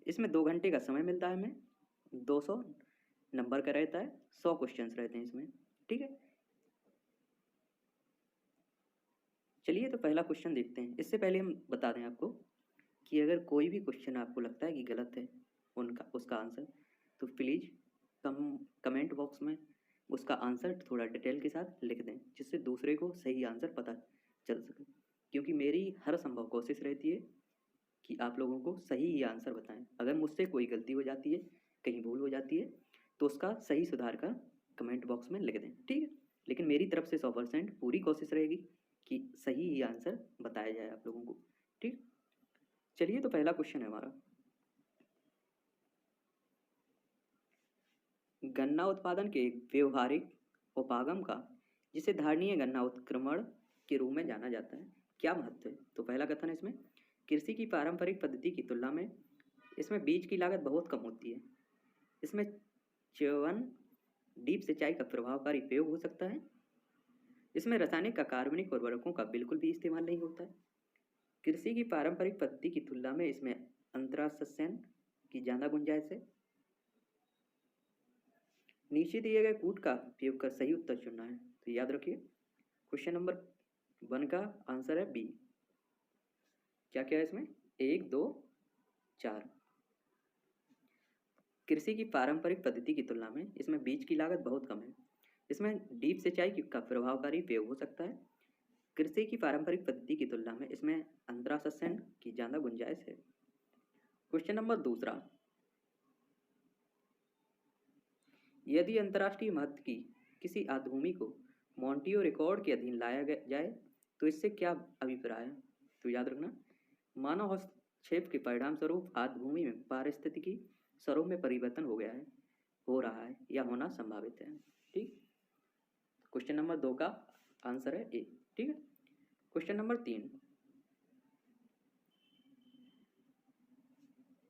इसमें 2 घंटे का समय मिलता है हमें, 200 नंबर का रहता है, 100 क्वेश्चंस रहते हैं इसमें, ठीक है। चलिए तो पहला क्वेश्चन देखते हैं। इससे पहले हम बता दें आपको कि अगर कोई भी क्वेश्चन आपको लगता है कि गलत है उनका उसका आंसर, तो प्लीज़ कमेंट बॉक्स में उसका आंसर थोड़ा डिटेल के साथ लिख दें, जिससे दूसरे को सही आंसर पता चल सके। क्योंकि मेरी हर संभव कोशिश रहती है कि आप लोगों को सही ही आंसर बताएं। अगर मुझसे कोई गलती हो जाती है, कहीं भूल हो जाती है, तो उसका सही सुधार का कमेंट बॉक्स में लिख दें, ठीक है। लेकिन मेरी तरफ से 100% पूरी कोशिश रहेगी कि सही ही आंसर बताया जाए आप लोगों को, ठीक। चलिए तो पहला क्वेश्चन है हमारा, गन्ना उत्पादन के एक व्यवहारिक उपागम का, जिसे धारणीय गन्ना उत्क्रमण के रूप में जाना जाता है, क्या महत्व है? तो पहला कथन है इसमें, कृषि की पारंपरिक पद्धति की तुलना में इसमें बीज की लागत बहुत कम होती है। इसमें च्यवन डीप सिंचाई का प्रभावकारी प्रयोग हो सकता है। इसमें रासायनिक का कार्बनिक उर्वरकों का बिल्कुल भी इस्तेमाल नहीं होता है। कृषि की पारंपरिक पद्धति की तुलना में इसमें अंतरासस्यन की ज़्यादा गुंजाइश है। नीचे दिए गए कूट का उपयोग कर सही उत्तर चुनना है। तो याद रखिए, क्वेश्चन नंबर 1 का आंसर है बी। क्या क्या है इसमें? 1, 2, 4। कृषि की पारंपरिक पद्धति की तुलना में इसमें बीज की लागत बहुत कम है। इसमें डीप सिंचाई का प्रभावकारी प्रयोग हो सकता है। कृषि की पारंपरिक पद्धति की तुलना में इसमें अंतरासस्यन की ज़्यादा गुंजाइश है। क्वेश्चन नंबर 2, यदि अंतर्राष्ट्रीय महत्व की किसी आध्भूमि को मॉन्टियो रिकॉर्ड के अधीन लाया जाए तो इससे क्या अभिप्राय है? तो याद रखना, मानव हस्तक्षेप के परिणाम स्वरूप आध्भूमि में पारिस्थितिकी स्वरूप में परिवर्तन हो गया है, हो रहा है या होना संभावित है, ठीक। क्वेश्चन नंबर 2 का आंसर है ए, ठीक है। क्वेश्चन नंबर 3,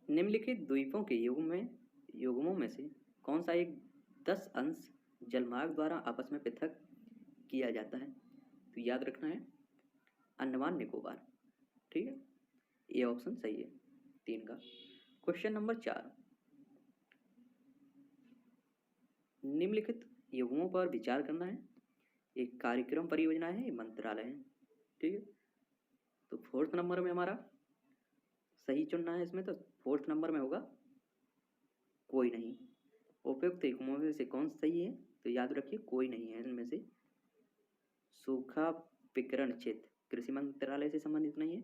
निम्नलिखित द्वीपों के युग्मों में से कौन सा एक 10 अंश जलमार्ग द्वारा आपस में पृथक किया जाता है? तो याद रखना है अंडमान निकोबार, ठीक है। ये ऑप्शन सही है 3 का। क्वेश्चन नंबर 4, निम्नलिखित युग्मों पर विचार करना है। एक कार्यक्रम परियोजना है, ये मंत्रालय है, ठीक है। तो 4th नंबर में हमारा सही चुनना है इसमें, तो 4th नंबर में होगा कोई नहीं। उपयुक्त युग्मों में से कौन सही है? तो याद रखिए कोई नहीं है इनमें से। सूखा विकिरण क्षेत्र कृषि मंत्रालय से संबंधित नहीं है।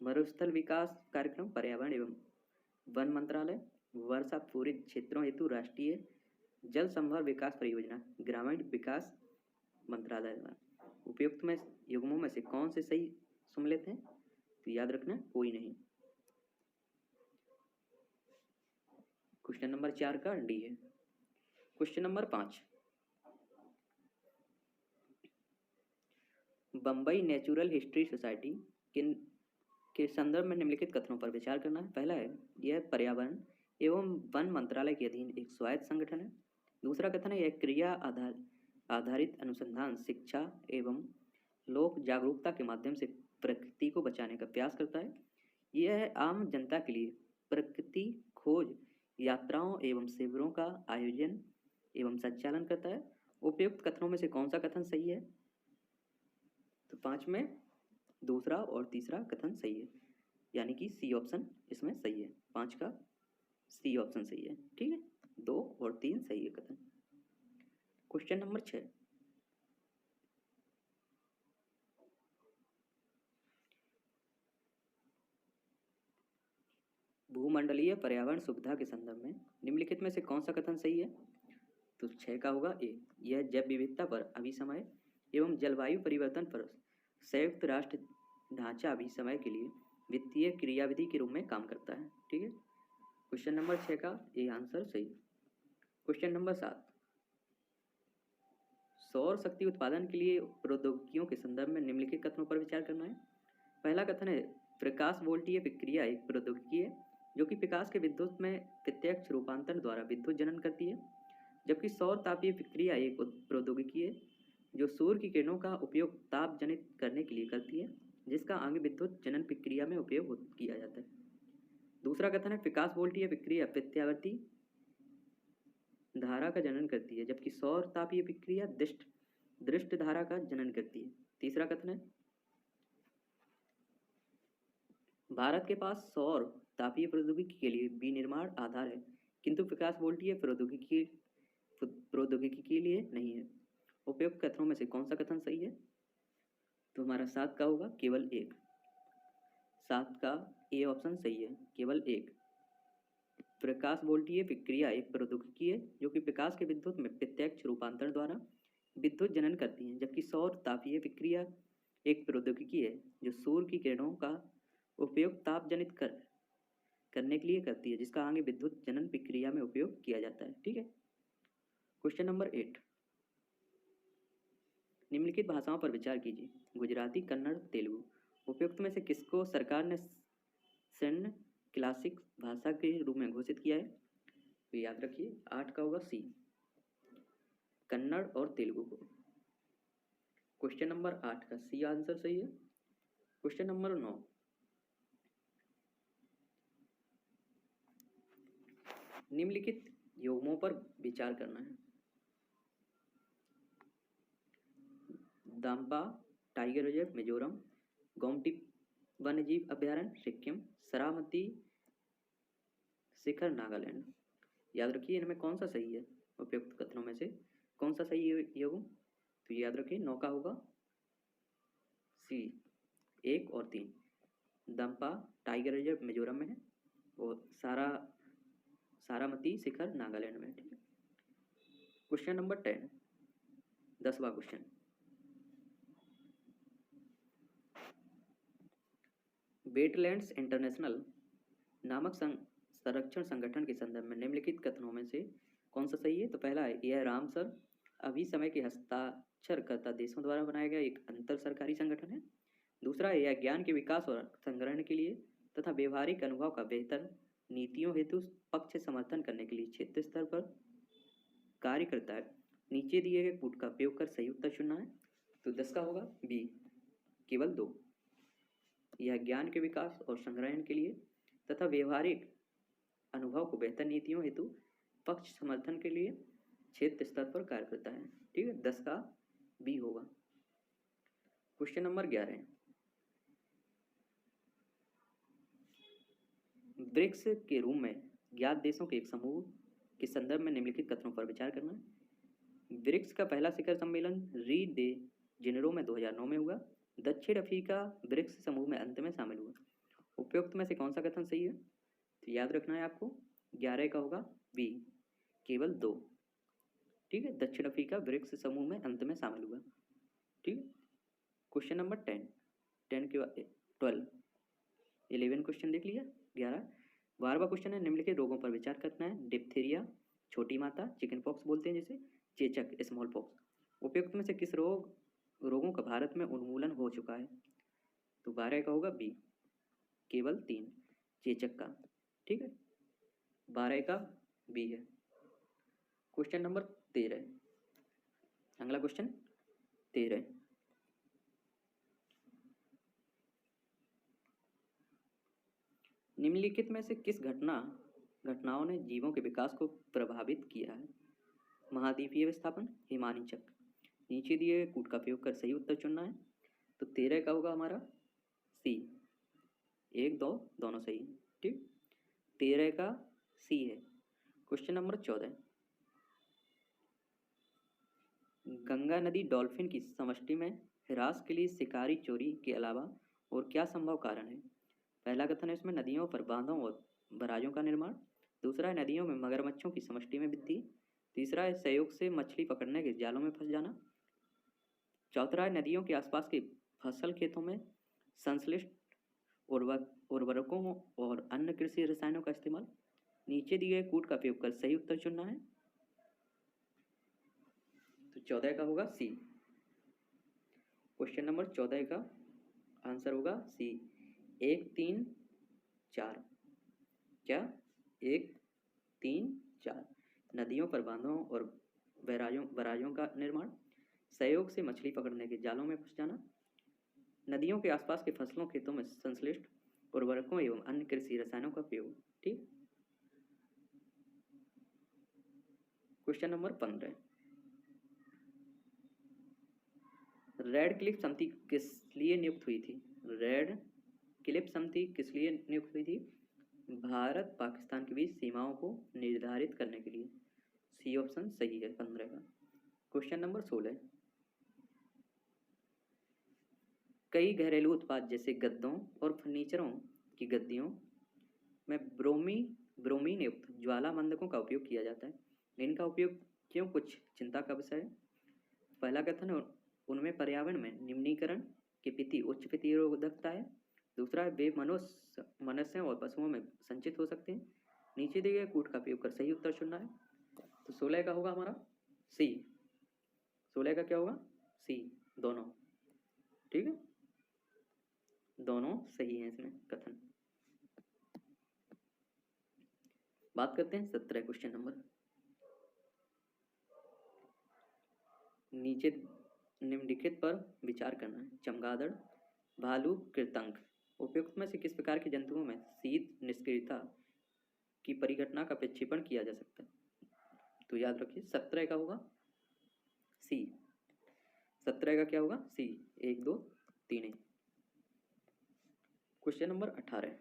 मरुस्थल विकास कार्यक्रम पर्यावरण एवं वन मंत्रालय। वर्षा पूरित क्षेत्रों हेतु राष्ट्रीय जल संभर विकास परियोजना ग्रामीण विकास मंत्रालय द्वारा। उपयुक्त में युग्मों में से कौन से सही सम्मिलित हैं? तो याद रखना कोई नहीं। क्वेश्चन नंबर 4 का डी है। Question number 5, Bombay natural history society के संदर्भ में निम्नलिखित कथनों पर विचार करना है। पहला है, यह पर्यावरण एवं वन मंत्रालय के अधीन एक स्वायत्त संगठन है। दूसरा कथन है, यह क्रिया आधारित अनुसंधान, शिक्षा एवं लोक जागरूकता के माध्यम से प्रकृति को बचाने का प्रयास करता है। यह आम जनता के लिए प्रकृति खोज यात्राओं एवं शिविरों का आयोजन एवं संचालन करता है। उपयुक्त कथनों में से कौन सा कथन सही है? तो 5 में दूसरा और तीसरा कथन सही है, यानी कि सी ऑप्शन इसमें सही है। 5 का सी ऑप्शन सही है, ठीक है। 2 और 3 सही है कथन। क्वेश्चन नंबर 6, भूमंडलीय पर्यावरण सुविधा के संदर्भ में निम्नलिखित में से कौन सा कथन सही है? तो 6 का होगा ए, यह जैव विविधता पर अभिसमय एवं जलवायु परिवर्तन पर संयुक्त राष्ट्र ढांचा अभिसमय के लिए वित्तीय क्रियाविधि के रूप में काम करता है, ठीक है। क्वेश्चन नंबर 6 का ए आंसर सही। क्वेश्चन नंबर 7, सौर शक्ति उत्पादन के लिए प्रौद्योगिकियों के संदर्भ में निम्नलिखित कथनों पर विचार करना है। पहला कथन है, प्रकाश वोल्टीय विक्रिया एक प्रौद्योगिकी है जो कि प्रकाश के विद्युत में प्रत्यक्ष रूपांतरण द्वारा विद्युत जनन करती है। जबकि सौर तापीय विक्रिया एक प्रौद्योगिकी है जो सूर्य की किरणों का उपयोग ताप जनित करने के लिए करती है, जिसका आगे विद्युत जनन प्रक्रिया में उपयोग किया जाता है। दूसरा कथन है प्रकाश वोल्टीय विक्रिया प्रत्यावर्ती धारा का जनन करती है, जबकि सौर तापीय विक्रिया दृष्ट धारा का जनन करती है। तीसरा कथन है भारत के पास सौर तापीय प्रौद्योगिकी के लिए विनिर्माण आधार है, किंतु प्रकाश वोल्टीय प्रौद्योगिकी के लिए नहीं है। उपयुक्त कथनों में से कौन सा कथन सही है? तो हमारा 7 का होगा केवल एक। 7 का ए ऑप्शन सही है, केवल एक। प्रकाश वोल्टीय विक्रिया एक प्रौद्योगिकी है जो कि प्रकाश के विद्युत में प्रत्यक्ष रूपांतरण द्वारा विद्युत जनन करती है, जबकि सौर तापीय विक्रिया एक प्रौद्योगिकी है जो सूर्य की किरणों का उपयोग ताप जनित करने के लिए करती है, जिसका आगे विद्युत जनन प्रक्रिया में उपयोग किया जाता है। ठीक है। क्वेश्चन नंबर 8, निम्नलिखित भाषाओं पर विचार कीजिए। गुजराती, कन्नड़, तेलुगु। उपयुक्त में से किसको सरकार ने सैन्य क्लासिक भाषा के रूप में घोषित किया है? तो याद रखिए 8 का होगा सी, कन्नड़ और तेलुगु को। क्वेश्चन नंबर 8 का सी आंसर सही है। क्वेश्चन नंबर 9, निम्नलिखित योगों पर विचार करना है। दाम्पा टाइगर रिजर्व मिजोरम, गोमती वन्यजीव अभ्यारण्य सिक्किम, सरामती शिखर नागालैंड। याद रखिए इनमें कौन सा सही है? उपयुक्त कथनों में से कौन सा सही योग? तो याद रखिए 9 का होगा सी, 1 और 3। दाम्पा टाइगर रिजर्व मिजोरम में है और सारामती शिखर नागालैंड में। ठीक है। क्वेश्चन नंबर 10, 10वां क्वेश्चन। वेटलैंड्स इंटरनेशनल नामक संरक्षण संगठन के संदर्भ में निम्नलिखित कथनों में से कौन सा सही है? तो पहला है यह रामसर अभी समय के हस्ताक्षरकर्ता देशों द्वारा बनाया गया एक अंतर सरकारी संगठन है। दूसरा है यह ज्ञान के विकास और संग्रहण के लिए तथा व्यवहारिक अनुभव का बेहतर नीतियों हेतु पक्ष समर्थन करने के लिए क्षेत्र स्तर पर कार्य करता है। नीचे दिए गए कूट का उपयोग कर सही उत्तर चुनना है। तो 10 का होगा बी, केवल 2। यह ज्ञान के विकास और संग्रहण के लिए तथा व्यवहारिक अनुभव को बेहतर नीतियों हेतु पक्ष समर्थन के लिए क्षेत्र स्तर पर कार्य करता है। ठीक है, 10 का बी होगा। क्वेश्चन नंबर 11, ब्रिक्स के रूप में ज्ञात देशों के एक समूह के संदर्भ में निम्नलिखित कथनों पर विचार करना है। ब्रिक्स का पहला शिखर सम्मेलन री दे जेनेरो में 2009 में हुआ। दक्षिण अफ्रीका ब्रिक्स समूह में अंत में शामिल हुआ। उपयुक्त में से कौन सा कथन सही है? तो याद रखना है आपको 11 का होगा बी, केवल 2। ठीक है, दक्षिण अफ्रीका ब्रिक्स समूह में अंत में शामिल हुआ। ठीक है। क्वेश्चन नंबर 10 के बाद 12, 11 क्वेश्चन देख लिया। 12वां क्वेश्चन है निम्नलिखित रोगों पर विचार करना है। डिप्थीरिया छोटी माता, चिकन पॉक्स बोलते हैं जिसे, चेचक स्मॉल पॉक्स। उपयुक्त में से किस रोगों का भारत में उन्मूलन हो चुका है? तो 12 का होगा बी, केवल 3, चेचक का। ठीक है, 12 का बी है। क्वेश्चन नंबर 13, अगला क्वेश्चन 13, निम्नलिखित में से किस घटनाओं ने जीवों के विकास को प्रभावित किया है? महाद्वीपीय विस्थापन, हिमानीचक। नीचे दिए कूट का प्रयोग कर सही उत्तर चुनना है। तो 13 का होगा हमारा सी, 1 2 दोनों सही है। ठीक, 13 का सी है। क्वेश्चन नंबर 14, गंगा नदी डॉल्फिन की समष्टि में ह्रास के लिए शिकारी चोरी के अलावा और क्या संभव कारण है? पहला कथन है इसमें नदियों पर बांधों और बराजों का निर्माण। दूसरा है नदियों में मगरमच्छों की समष्टि में वृद्धि। तीसरा है सहयोग से मछली पकड़ने के जालों में फंस जाना। चौथा है नदियों के आसपास के फसल खेतों में संश्लिष्ट उर्वरकों और अन्य कृषि रसायनों का इस्तेमाल। नीचे दिए गए कूट का प्रयोग कर सही उत्तर चुनना है। तो 14 का होगा सी। क्वेश्चन नंबर 14 का आंसर होगा सी, 1 3 4। क्या? 1 3 4, नदियों पर बांधों और बराजों का निर्माण, सहयोग से मछली पकड़ने के जालों में फंस जाना, नदियों के आसपास के फसलों खेतों में संश्लिष्ट उर्वरकों एवं अन्य कृषि रसायनों का उपयोग। ठीक। क्वेश्चन नंबर 15, रेड क्लिफ समिति किस लिए नियुक्त हुई थी? रेड क्लिफ समिति किस लिए नियुक्त हुई थी? भारत पाकिस्तान के बीच सीमाओं को निर्धारित करने के लिए। सी ऑप्शन सही है 15 का। क्वेश्चन नंबर 16, कई घरेलू उत्पाद जैसे गद्दों और फर्नीचरों की गद्दियों में ब्रोमीन युक्त ज्वालामंदकों का उपयोग किया जाता है। इनका उपयोग क्यों कुछ चिंता का विषय है? पहला कथन है उनमें पर्यावरण में निम्नीकरण के प्रति उच्च प्रतिरोधकता है। दूसरा है वे मनुष्यों और पशुओं में संचित हो सकते हैं। नीचे दिए गए कूट का उपयोग कर सही उत्तर चुनना है। तो 16 का होगा हमारा सी। 16 का क्या होगा? सी, दोनों। ठीक है, दोनों सही है इसमें कथन। बात करते हैं 17 क्वेश्चन नंबर। नीचे निम्नलिखित पर विचार करना है। चमगादड़, भालू, कृतंक उपयुक्त में से किस प्रकार के जंतुओं में शीत निष्क्रियता की परिघटना का प्रक्षेपण किया जा सकता है? तो याद रखिए 17 का होगा सी। 17 का क्या होगा? सी, 1 2 3। क्वेश्चन नंबर 18,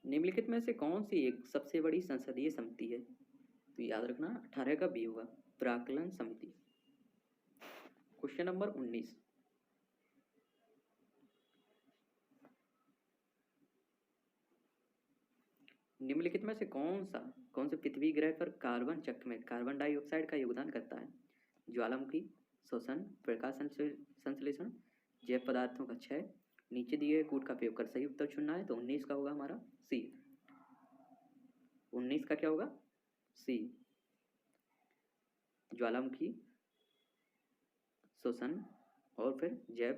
निम्नलिखित में से कौन सी एक सबसे बड़ी संसदीय समिति है? तो याद रखना 18 का बी होगा, प्राक्कलन समिति। क्वेश्चन नंबर 19, निम्नलिखित में से कौन से पृथ्वी ग्रह पर कार्बन चक्र में कार्बन डाइऑक्साइड का योगदान करता है? ज्वालामुखी, श्वसन, प्रकाश संश्लेषण, जैव पदार्थों का क्षय। नीचे दिए गए कूट का प्रयोग कर सही उत्तर चुनना है। तो 19 का होगा हमारा सी। 19 का क्या होगा? सी, ज्वालामुखी, श्वसन और फिर जैव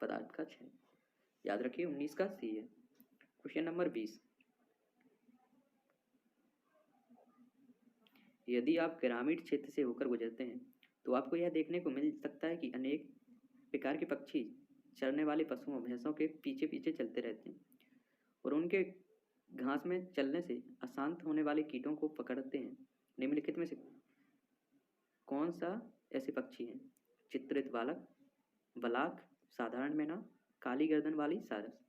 पदार्थ का क्षय। याद रखिए 19 का सी है। क्वेश्चन नंबर 20, यदि आप ग्रामीण क्षेत्र से होकर गुजरते हैं तो आपको यह देखने को मिल सकता है कि अनेक प्रकार के पक्षी चरने वाले पशुओं भैंसों के पीछे पीछे चलते रहते हैं और उनके घास में चलने से अशांत होने वाले कीटों को पकड़ते हैं। निम्नलिखित में से कौन सा ऐसे पक्षी हैं? चित्रित बालक, बलाक, साधारण मैना, काली गर्दन वाली सारस।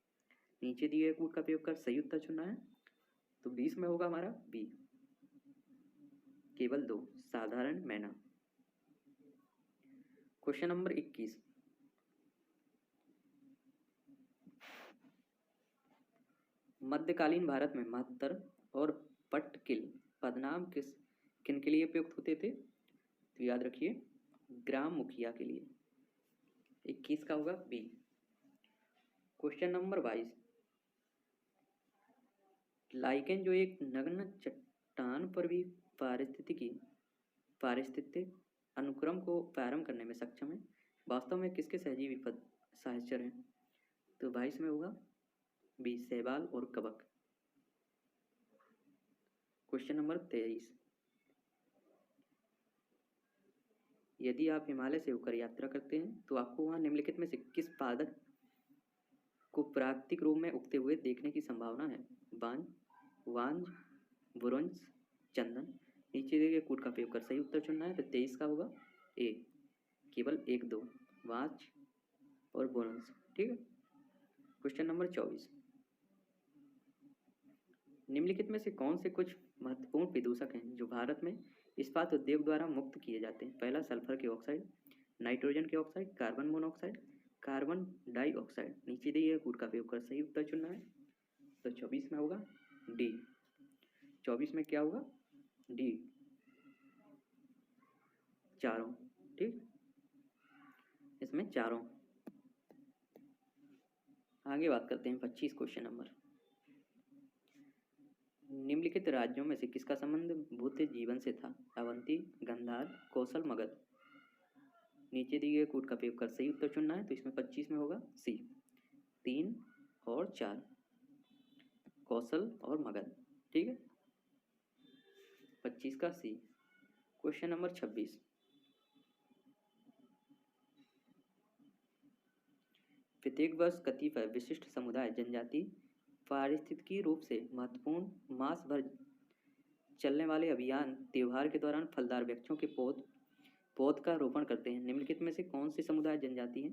नीचे दिए गए कूट का प्रयोग कर सही उत्तर चुनना है। तो 20 में होगा हमारा बी, केवल 2, साधारण मैना। क्वेश्चन नंबर 21, मध्यकालीन भारत में महत्तर और पट्टकिल पदनाम किन के लिए प्रयुक्त होते थे? तो याद रखिए ग्राम मुखिया के लिए। 21 का होगा बी। क्वेश्चन नंबर 22, लाइकेन जो एक नग्न चट्टान पर भी पारिस्थितिक अनुक्रम को प्रारंभ करने में सक्षम है, वास्तव में किसके सहजीवी सहचर हैं? तो 22 में होगा बी, शैवाल और कवक। क्वेश्चन नंबर 23, यदि आप हिमालय से होकर यात्रा करते हैं तो आपको वहां निम्नलिखित में से किस पादप को प्राकृतिक रूप में उगते हुए देखने की संभावना है? वांज, बुरंज, चंदन। नीचे दिए गए कूट का प्रयोग कर सही उत्तर चुनना है। तो 23 का होगा ए, केवल 1 2, वांच और बुरंज। ठीक है। क्वेश्चन नंबर 24, निम्नलिखित में से कौन से कुछ महत्वपूर्ण प्रदूषक हैं जो भारत में इस्पात उद्योग द्वारा मुक्त किए जाते हैं? पहला सल्फर के ऑक्साइड, नाइट्रोजन के oxide, carbon monoxide, carbon dioxide. नीचे दिए कूट का प्रयोग कर सही उत्तर चुनना है। तो 24 में होगा डी। 24 में क्या होगा? डी, चारों। ठीक, इसमें चारों। आगे बात करते हैं 25 क्वेश्चन नंबर, निम्नलिखित राज्यों में से किसका संबंध बुद्ध जीवन से था? अवंती, गंधार, कौशल, मगध। नीचे दिए गए कूट का प्रयोग कर सही उत्तर चुनना है। तो इसमें 25 में होगा सी, 3 और 4, कौशल और मगध। ठीक है, 25 का सी। क्वेश्चन नंबर 26, प्रत्येक वर्ष कतिपय विशिष्ट समुदाय जनजाति पारिस्थितिकी रूप से महत्वपूर्ण मास भर चलने वाले अभियान त्योहार के दौरान फलदार वृक्षों के पौध का रोपण करते हैं। निम्नलिखित में से कौन सी समुदाय जनजाति है?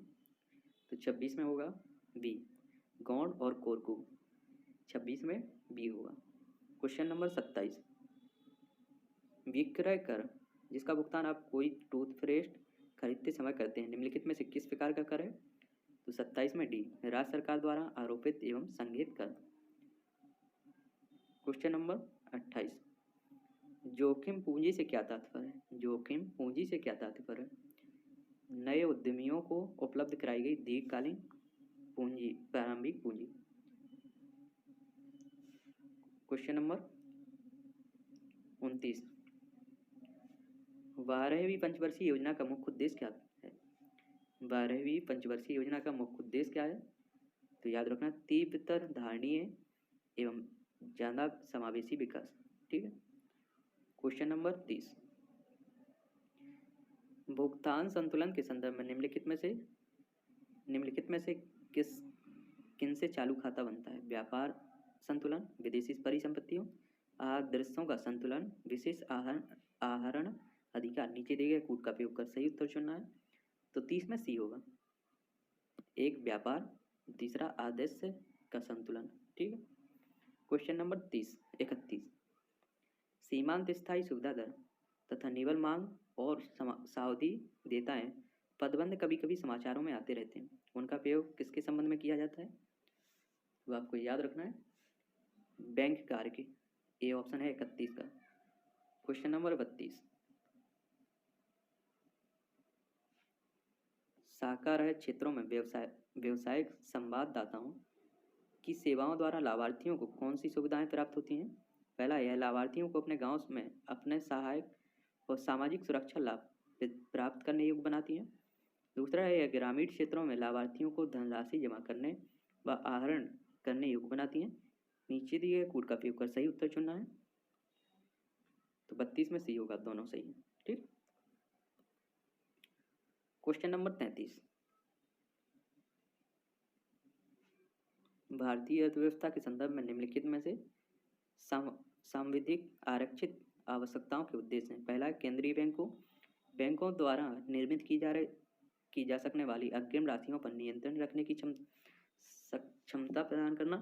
तो 26 में होगा बी, गौड़ और कोरकू। 26 में बी होगा। क्वेश्चन नंबर 27, विक्रय कर जिसका भुगतान आप कोई टूथपेस्ट खरीदते समय करते हैं, निम्नलिखित में से किस प्रकार का कर है? तो 27 में डी, राज्य सरकार द्वारा आरोपित एवं संग्रहित कर। क्वेश्चन नंबर 28, जोखिम पूंजी से क्या तात्पर्य है? जोखिम पूंजी से क्या तात्पर्य है? नए उद्यमियों को उपलब्ध कराई गई दीर्घकालीन पूंजी, प्रारंभिक पूंजी। क्वेश्चन नंबर 29, 12वीं पंचवर्षीय योजना का मुख्य उद्देश्य क्या है? 12वीं पंचवर्षीय योजना का मुख्य उद्देश्य क्या है? तो याद रखना, तीव्रतर, धारणीय एवं ज्यादा समावेशी विकास। ठीक है। क्वेश्चन नंबर 30, भुगतान संतुलन के संदर्भ में निम्नलिखित में से किन से चालू खाता बनता है? व्यापार संतुलन, विदेशी परिसंपत्तियों, आदर्शों का संतुलन, विशेष आहरण अधिकार। नीचे दिए गए कूट का प्रयोग कर सही उत्तर चुनना है। तो 30 में सी होगा, एक व्यापार, तीसरा आदेश का संतुलन। ठीक है। क्वेश्चन नंबर 31, सीमांत स्थायी सुविधा दर तथा निवल मांग और सावधि देताएं पदबंध कभी कभी समाचारों में आते रहते हैं, उनका प्रयोग किसके संबंध में किया जाता है? तो आपको याद रखना है, बैंक कार्य के। ए ऑप्शन है 31 का। क्वेश्चन नंबर 32, शाखा रहित क्षेत्रों में व्यवसायिक संवाददाताओं की सेवाओं द्वारा लाभार्थियों को कौन सी सुविधाएं प्राप्त होती हैं? पहला, यह लाभार्थियों को अपने गांव में अपने सहायक और सामाजिक सुरक्षा लाभ प्राप्त करने योग्य बनाती हैं। दूसरा है, यह ग्रामीण क्षेत्रों में लाभार्थियों को धनराशि जमा करने व आहरण करने योग्य बनाती हैं। नीचे दिए कूट का प्रयोग कर सही उत्तर चुनना है। तो 32 में सी होगा, दोनों सही है। ठीक। क्वेश्चन नंबर 33, भारतीय अर्थव्यवस्था के संदर्भ में निम्नलिखित में से सांविधिक आरक्षित आवश्यकताओं के उद्देश्य हैं। पहला, केंद्रीय बैंकों द्वारा निर्मित की जा सकने वाली अग्रिम राशियों पर नियंत्रण रखने की क्षमता प्रदान करना।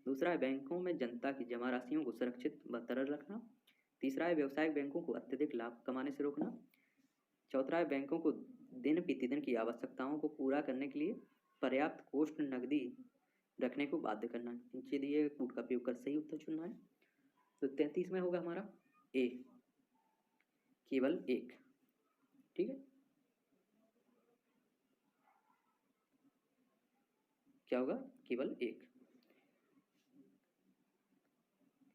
दूसरा है, बैंकों में जनता की जमा राशियों को सुरक्षित व तरल रखना। तीसरा है, व्यवसायिक बैंकों को अत्यधिक लाभ कमाने से रोकना। चौथा है, बैंकों को दिन प्रतिदिन की आवश्यकताओं को पूरा करने के लिए पर्याप्त कोष नकदी रखने को बाध्य करना। नीचे दिए कूट का प्रयोग कर सही उत्तर चुनना है। तो 33 में होगा हमारा ए, केवल एक। ठीक है। क्या होगा? केवल एक।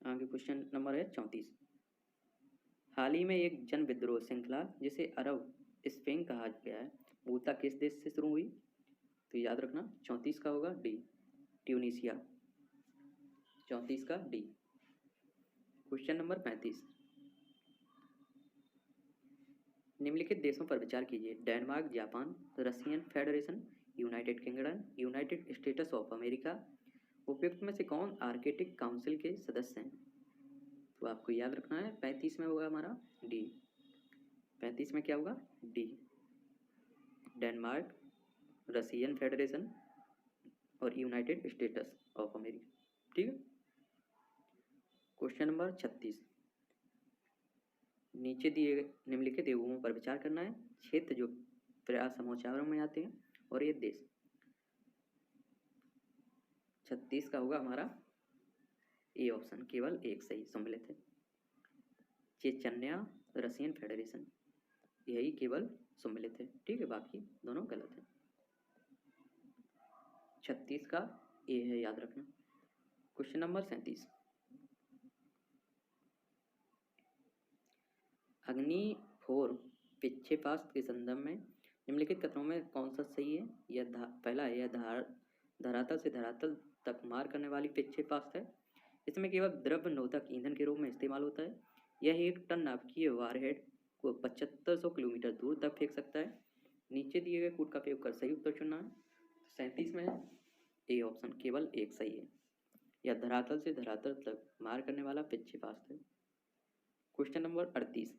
आगे क्वेश्चन नंबर है 34, हाल ही में एक जन विद्रोह श्रृंखला जिसे अरब स्प्रिंग कहा गया है, मूलतः किस देश से शुरू हुई? तो याद रखना, 34 का होगा डी, ट्यूनीशिया। 34 का डी। क्वेश्चन नंबर 35, निम्नलिखित देशों पर विचार कीजिए, Denmark, Japan, Russian federation, United kingdom, United states of America. उपयुक्त में से कौन आर्कटिक काउंसिल के सदस्य हैं? तो आपको याद रखना है, 35 में होगा हमारा डी। 35 में क्या होगा? डी, डेनमार्क, रशियन फेडरेशन और यूनाइटेड स्टेट्स ऑफ अमेरिका। ठीक है। क्वेश्चन नंबर 36, नीचे दिए निम्नलिखित युगों पर विचार करना है, क्षेत्र जो प्रयास समाचारों में आते हैं और ये देश। 36 का होगा हमारा ए ऑप्शन, केवल एक सही सम्मिलित है। चेचन्या, रशियन फेडरेशन, यही केवल सम्मिलित है। ठीक है, बाकी दोनों गलत है। 36 का ए है, याद रखना। क्वेश्चन नंबर 37, अग्नि 4 पिच्छेपास्त के संदर्भ में निम्नलिखित कथनों में कौन सा सही है? पहला है, यह धरातल से धरातल तक मार करने वाली पिच्छेपास्त है। इसमें केवल द्रव नोदक ईंधन के रूप में इस्तेमाल होता है। यह 1 टन नाभिकीय वारहेड को 7500 किलोमीटर दूर तक फेंक सकता है। नीचे दिए गए कूट का प्रयोग कर सही उत्तर चुनना है। 37 में ए ऑप्शन केवल एक सही है। या धरातल से धरातल तक मार करने वाला पिच्छेपास्त्र। क्वेश्चन नंबर 38,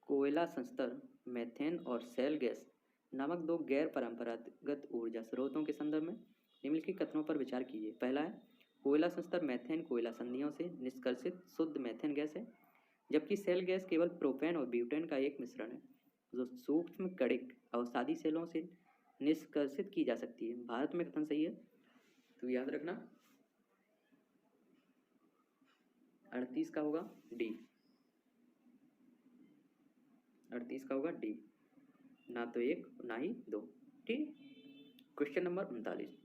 कोयला संस्तर, मेथेन और सेल गैस नामक दो गैर परंपरागत ऊर्जा स्रोतों के संदर्भ में निम्नलिखित कथनों पर विचार कीजिए। पहला है, कोयला संस्तर मेथेन कोयला संधियों से निष्कर्षित शुद्ध मेथेन गैस है, जबकि सेल गैस केवल प्रोपेन और ब्यूटेन का एक मिश्रण है जो सूक्ष्म कणिक अवसादी सेलों से निष्कर्षित की जा सकती है। भारत में कथन सही है, तो याद रखना 38 का होगा डी। 38 का होगा डी, ना तो एक ना ही दो। ठीक। क्वेश्चन नंबर 39,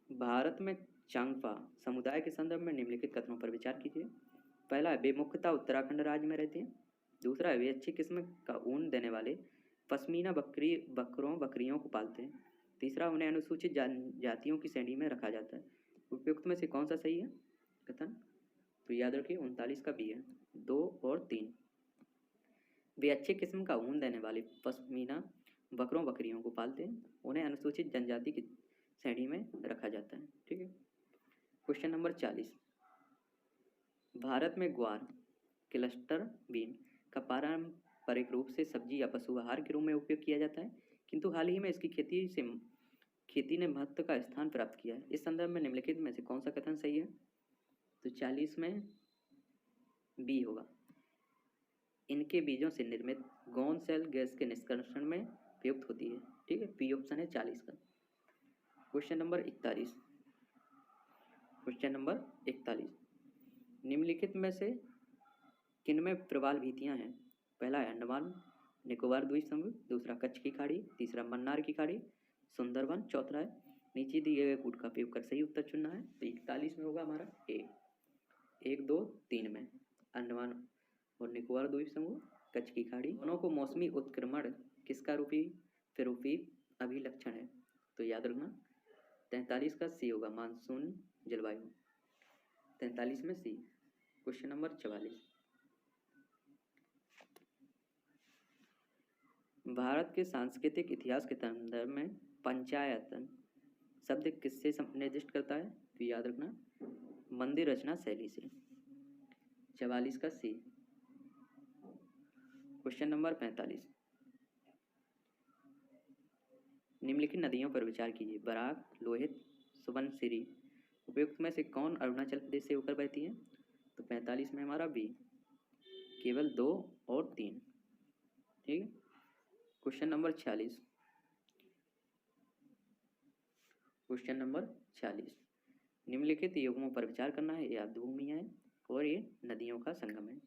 भारत में चांगफा समुदाय के संदर्भ में निम्नलिखित कथनों पर विचार कीजिए। पहला है, वे मुख्यतः उत्तराखंड राज्य में रहते हैं। दूसरा है, वे अच्छी किस्म का ऊन देने वाले पश्मीना बकरियों को पालते हैं। तीसरा, उन्हें अनुसूचित जातियों की श्रेणी में रखा जाता है। उपयुक्त में से कौन सा सही है कथन? तो याद रखिए 39 का बी है, 2 और 3। वे अच्छे किस्म का ऊन देने वाले पश्मीना बकरियों को पालते हैं। उन्हें अनुसूचित जनजाति की श्रेणी में रखा जाता है। ठीक है। क्वेश्चन नंबर 40, भारत में ग्वार क्लस्टर बीन का पारंपरिक रूप से सब्जी या पशु आहार के रूप में उपयोग किया जाता है, किंतु हाल ही में इसकी खेती ने महत्व का स्थान प्राप्त किया है। इस संदर्भ में निम्नलिखित में से कौन सा कथन सही है? तो 40 में बी होगा, इनके बीजों से निर्मित गौण सेल गैस के निष्कर्षण में प्रयुक्त होती है। ठीक है, बी ऑप्शन है 40 का। क्वेश्चन नंबर 41, निम्नलिखित में से किनमें प्रवाल भीतियां हैं? पहला है अंडमान निकोबार द्वीप समूह, दूसरा कच्छ की खाड़ी, तीसरा मन्नार की खाड़ी, सुंदरबन, चौथा है नीचे दिए गए कूट का उपयोग कर सही उत्तर चुनना है। तो 41 में होगा हमारा ए। 1, 2, 3 में अंडमान और निकोबार द्वीप समूह, कच्छ की खाड़ी। दोनों को मौसमी उत्क्रमण किसका रूपी अभिलक्षण है? तो याद रखना 43 का सी होगा, मानसून जलवायु। 43 में सी। क्वेश्चन नंबर 44, भारत के सांस्कृतिक इतिहास के संदर्भ में पंचायतन शब्द किससे निर्दिष्ट करता है? तो याद रखना मंदिर रचना शैली से। 44 का सी। क्वेश्चन नंबर 45, निम्नलिखित नदियों पर विचार कीजिए। बराक, लोहित, सुबनसिरी। उपयुक्त में से कौन अरुणाचल प्रदेश से होकर बहती है? तो 45 में हमारा बी, केवल 2 और 3। ठीक है। क्वेश्चन नंबर 46, निम्नलिखित युग्मों पर विचार करना है। ये आर्द्रभूमियां हैं और ये नदियों का संगम है।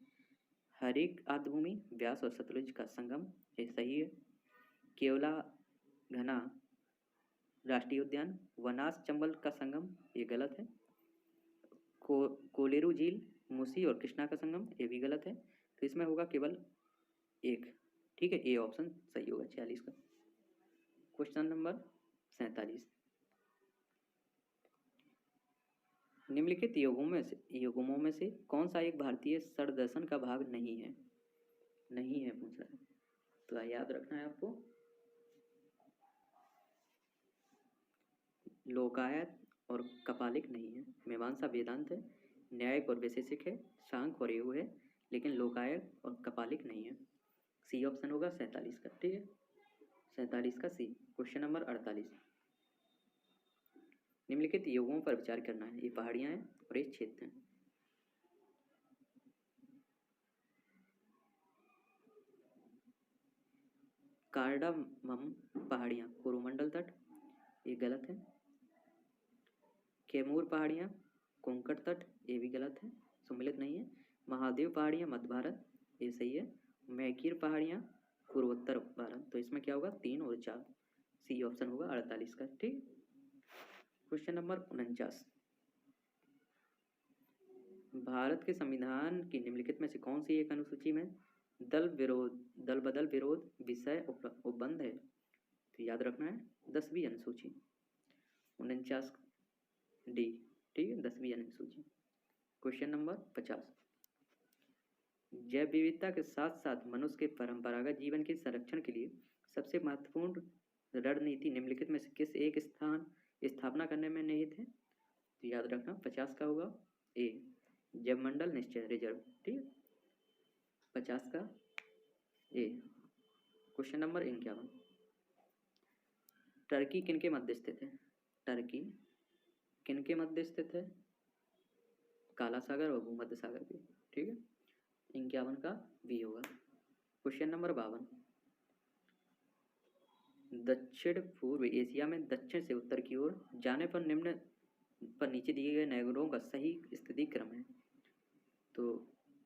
हरित आर्द्रभूमि व्यास और सतलुज का संगम, ये सही है। केवला घना राष्ट्रीय उद्यान वनास चंबल का संगम, ये गलत है। कोलेरू झील मूसी और कृष्णा का संगम, ये भी गलत है। तो इसमें होगा केवल एक। ठीक है, ए ऑप्शन सही होगा 46 का। क्वेश्चन नंबर 47, निम्नलिखित युग्मों में से कौन सा एक भारतीय षड्दर्शन का भाग नहीं है? पूछ रहा है, तो याद रखना है आपको लोकायत और कपालिक नहीं है। मीमांसा वेदांत है, न्यायिक और वैशेषिक है, सांख्य और योग है, लेकिन लोकायत और कपालिक नहीं है। सी ऑप्शन होगा 47 का। ठीक है, 47 का सी। क्वेश्चन नंबर 48, निम्नलिखित युगों पर विचार करना है। ये पहाड़ियां हैं और ये क्षेत्र हैं। कार्डामम पहाड़ियां कोरोमंडल तट, ये गलत है। कैमूर पहाड़ियां कोंकण तट, ये भी गलत है, सम्मिलित नहीं है। महादेव पहाड़ियां मध्य भारत, ये सही है। मैकीर पहाड़ियां पूर्वोत्तर भारत, तो इसमें क्या होगा 3 और 4। सी ऑप्शन होगा 48 का। ठीक। क्वेश्चन नंबर 49, भारत के संविधान की निम्नलिखित में से कौन सी एक अनुसूची में दल बदल विरोध विषय उपबंध है? तो याद रखना है 10वीं अनुसूची 49 डी। ठीक है, 10वीं अनुसूची। क्वेश्चन नंबर 50, जैव विविधता के साथ साथ मनुष्य के परंपरागत जीवन के संरक्षण के लिए सबसे महत्वपूर्ण रणनीति निम्नलिखित में से किस एक स्थापना करने में निहित है? तो याद रखना 50 का होगा ए, जैव मंडल निश्चय रिजर्व। ठीक है, 50 का ए। क्वेश्चन नंबर 51, टर्की किनके मध्य स्थित है? टर्की किनके मध्य स्थित है? काला सागर और भूमध्य सागर के। ठीक है, 51 का बी होगा। क्वेश्चन नंबर 52, दक्षिण पूर्व एशिया में दक्षिण से उत्तर की ओर जाने पर निम्न पर नीचे दिए गए नगरों का सही स्थिति क्रम है। तो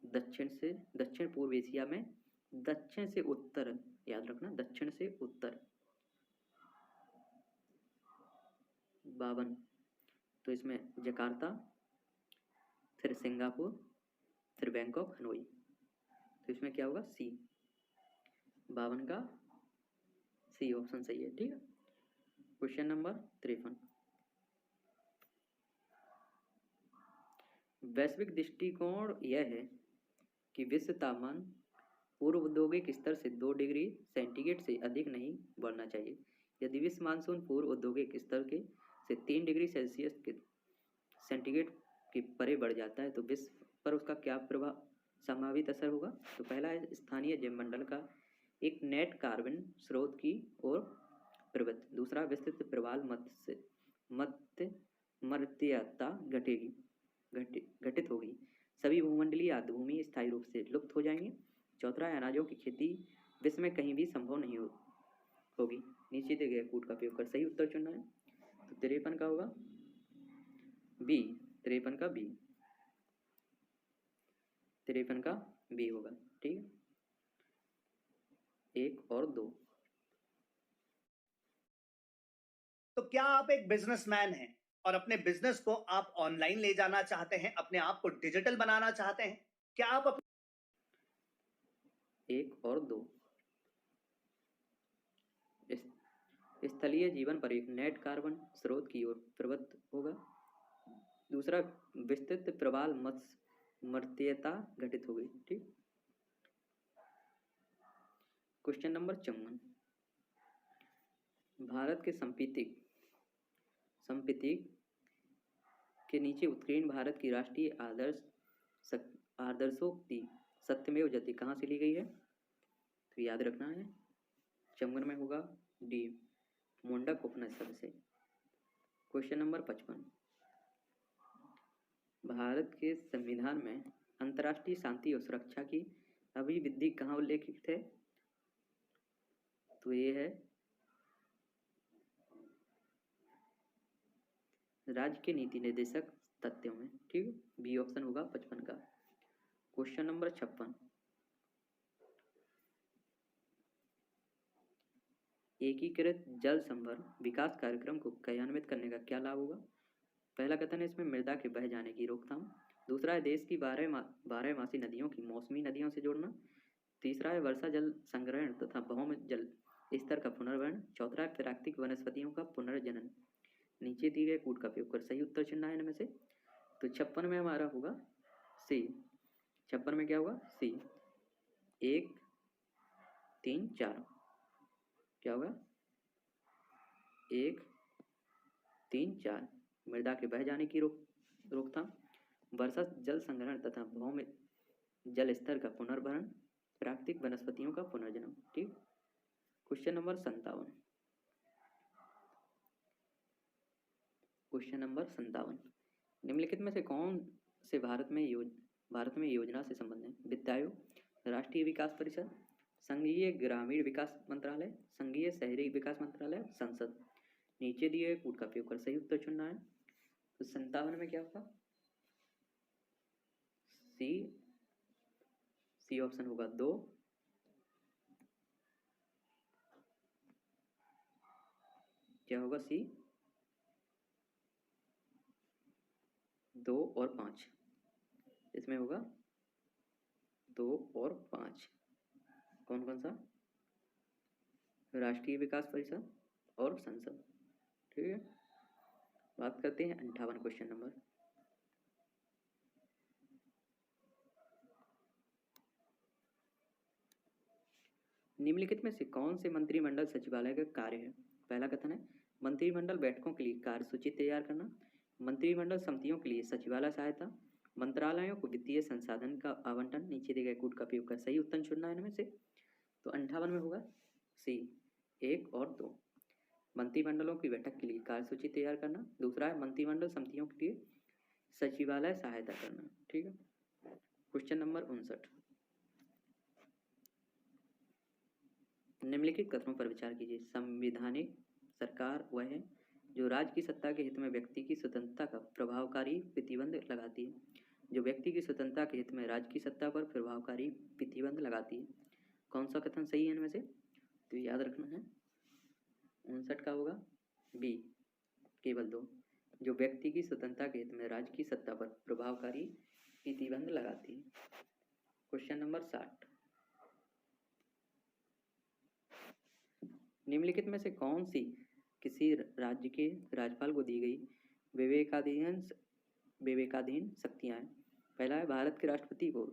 दक्षिण पूर्व एशिया में दक्षिण से उत्तर, याद रखना दक्षिण से उत्तर 52, तो इसमें जकार्ता, फिर सिंगापुर, फिर बैंकॉक, हनोई। तो इसमें क्या होगा? सी, 52 का सी ऑप्शन सही है। ठीक है, क्वेश्चन नंबर 53, वैश्विक दृष्टिकोण यह है कि विश्व तापमान पूर्व औद्योगिक स्तर से 2 डिग्री सेंटीग्रेड से अधिक नहीं बढ़ना चाहिए। यदि विश्व मानसून पूर्व औद्योगिक स्तर के से 3 डिग्री सेल्सियस के सेंटीग्रेड के परे बढ़ जाता है तो विश्व पर उसका क्या प्रभाव संभावित असर होगा? तो पहला है स्थानीय जैवमंडल का एक नेट कार्बन स्रोत की ओर प्रवृत्ति। दूसरा, विस्तृत प्रवाल मर्त्यता घटित होगी। सभी भूमंडलीय आर्द्रभूमि स्थायी रूप से लुप्त हो जाएंगे। चौथा, अनाजों की खेती विश्व में कहीं भी संभव नहीं होगी। नीचे दिए गए कूट का उपयोग कर सही उत्तर चुनना है। तो 53 का होगा बी, 53 का बी, 53 का बी होगा। ठीक है, 1 और 2। तो क्या आप एक बिजनेसमैन हैं और अपने बिजनेस को आप ऑनलाइन ले जाना चाहते हैं, अपने आप को डिजिटल बनाना चाहते हैं? क्या आप 1 और 2, स्थलीय जीवन पर एक नेट कार्बन स्रोत की ओर प्रवृत्त होगा। दूसरा, विस्तृत प्रवाल मर्त्यता घटित होगी। ठीक, क्वेश्चन नंबर 54, भारत के संपीतिक के नीचे उत्कीर्ण भारत की राष्ट्रीय आदर्शोक्ति सत्यमेव जयते कहाँ से ली गई है? तो याद रखना है 54 में होगा डी, मुंडक उपनिषद से। क्वेश्चन नंबर 55, भारत के संविधान में अंतर्राष्ट्रीय शांति और सुरक्षा की अभिवृद्धि कहाँ उल्लेखित है? तो ये है राज्य के नीति निर्देशक तथ्यों में। ठीक, बी ऑप्शन होगा 55 का। क्वेश्चन नंबर 56, एकीकृत जल संभर विकास कार्यक्रम को क्रियान्वित करने का क्या लाभ होगा? पहला कथन है इसमें मृदा के बह जाने की रोकथाम। दूसरा है देश की बारहमासी नदियों की मौसमी नदियों से जोड़ना। तीसरा है वर्षा जल संग्रहण तथा भौम जल स्तर का पुनर्वहन। चौथा है प्राकृतिक वनस्पतियों का पुनर्जनन। नीचे दिए गए कूट का उपयोग कर सही उत्तर चुनना है इनमें से। तो 56 में हमारा होगा सी, 56 में क्या होगा? सी, 1 3 4 क्या होगा? 1 3 4, मृदा के बह जाने की रोकथाम, वर्षा जल संग्रहण तथा भौम जल स्तर का पुनर्भरण, प्राकृतिक वनस्पतियों का पुनर्जन्म। ठीक, क्वेश्चन नंबर 57, क्वेश्चन नंबर 57, निम्नलिखित में से कौन से भारत में योजना से संबंध है? वित्त आयोग, राष्ट्रीय विकास परिषद, संघीय ग्रामीण विकास मंत्रालय, संघीय शहरी विकास मंत्रालय, संसद। नीचे दिए कूट का उपयोग कर सही उत्तर चुनना है। तो 57 में क्या होगा? सी ऑप्शन होगा 2, क्या होगा? सी 2 और 5, इसमें होगा 2 और 5। कौन कौन सा? राष्ट्रीय विकास परिषद और संसद। ठीक है, बात करते हैं 58 क्वेश्चन नंबर। निम्नलिखित में से कौन से मंत्रिमंडल सचिवालय का कार्य है? पहला कथन है मंत्रिमंडल बैठकों के लिए कार्यसूची तैयार करना, मंत्रिमंडल समितियों के लिए सचिवालय सहायता, मंत्रालयों को वित्तीय संसाधन का आवंटन। नीचे दिए गए कूट का उपयोग कर सही उत्तर चुनना है इनमें से। तो 58 में होगा सी 1 और 2। मंत्रिमंडलों की बैठक के लिए कार्यसूची तैयार करना, दूसरा है मंत्रिमंडल समितियों के लिए सचिवालय सहायता करना। ठीक है। क्वेश्चन नंबर 59, निम्नलिखित कथनों पर विचार कीजिए। संवैधानिक सरकार वह है जो राज्य की सत्ता के हित में व्यक्ति की स्वतंत्रता का प्रभावकारी प्रतिबंध लगाती है, जो व्यक्ति की स्वतंत्रता के हित में राज्य की सत्ता पर प्रभावकारी प्रतिबंध लगाती है। कौन सा कथन सही है इनमें से? तो याद रखना है 59 का होगा बी केवल 2, जो व्यक्ति की स्वतंत्रता के हित में राज्य की सत्ता पर प्रभावकारी प्रतिबंध लगाती है। क्वेश्चन नंबर 60, निम्नलिखित में से कौन सी किसी राज्य के राज्यपाल को दी गई विवेकाधीन शक्तियां हैं? पहला है भारत के राष्ट्रपति को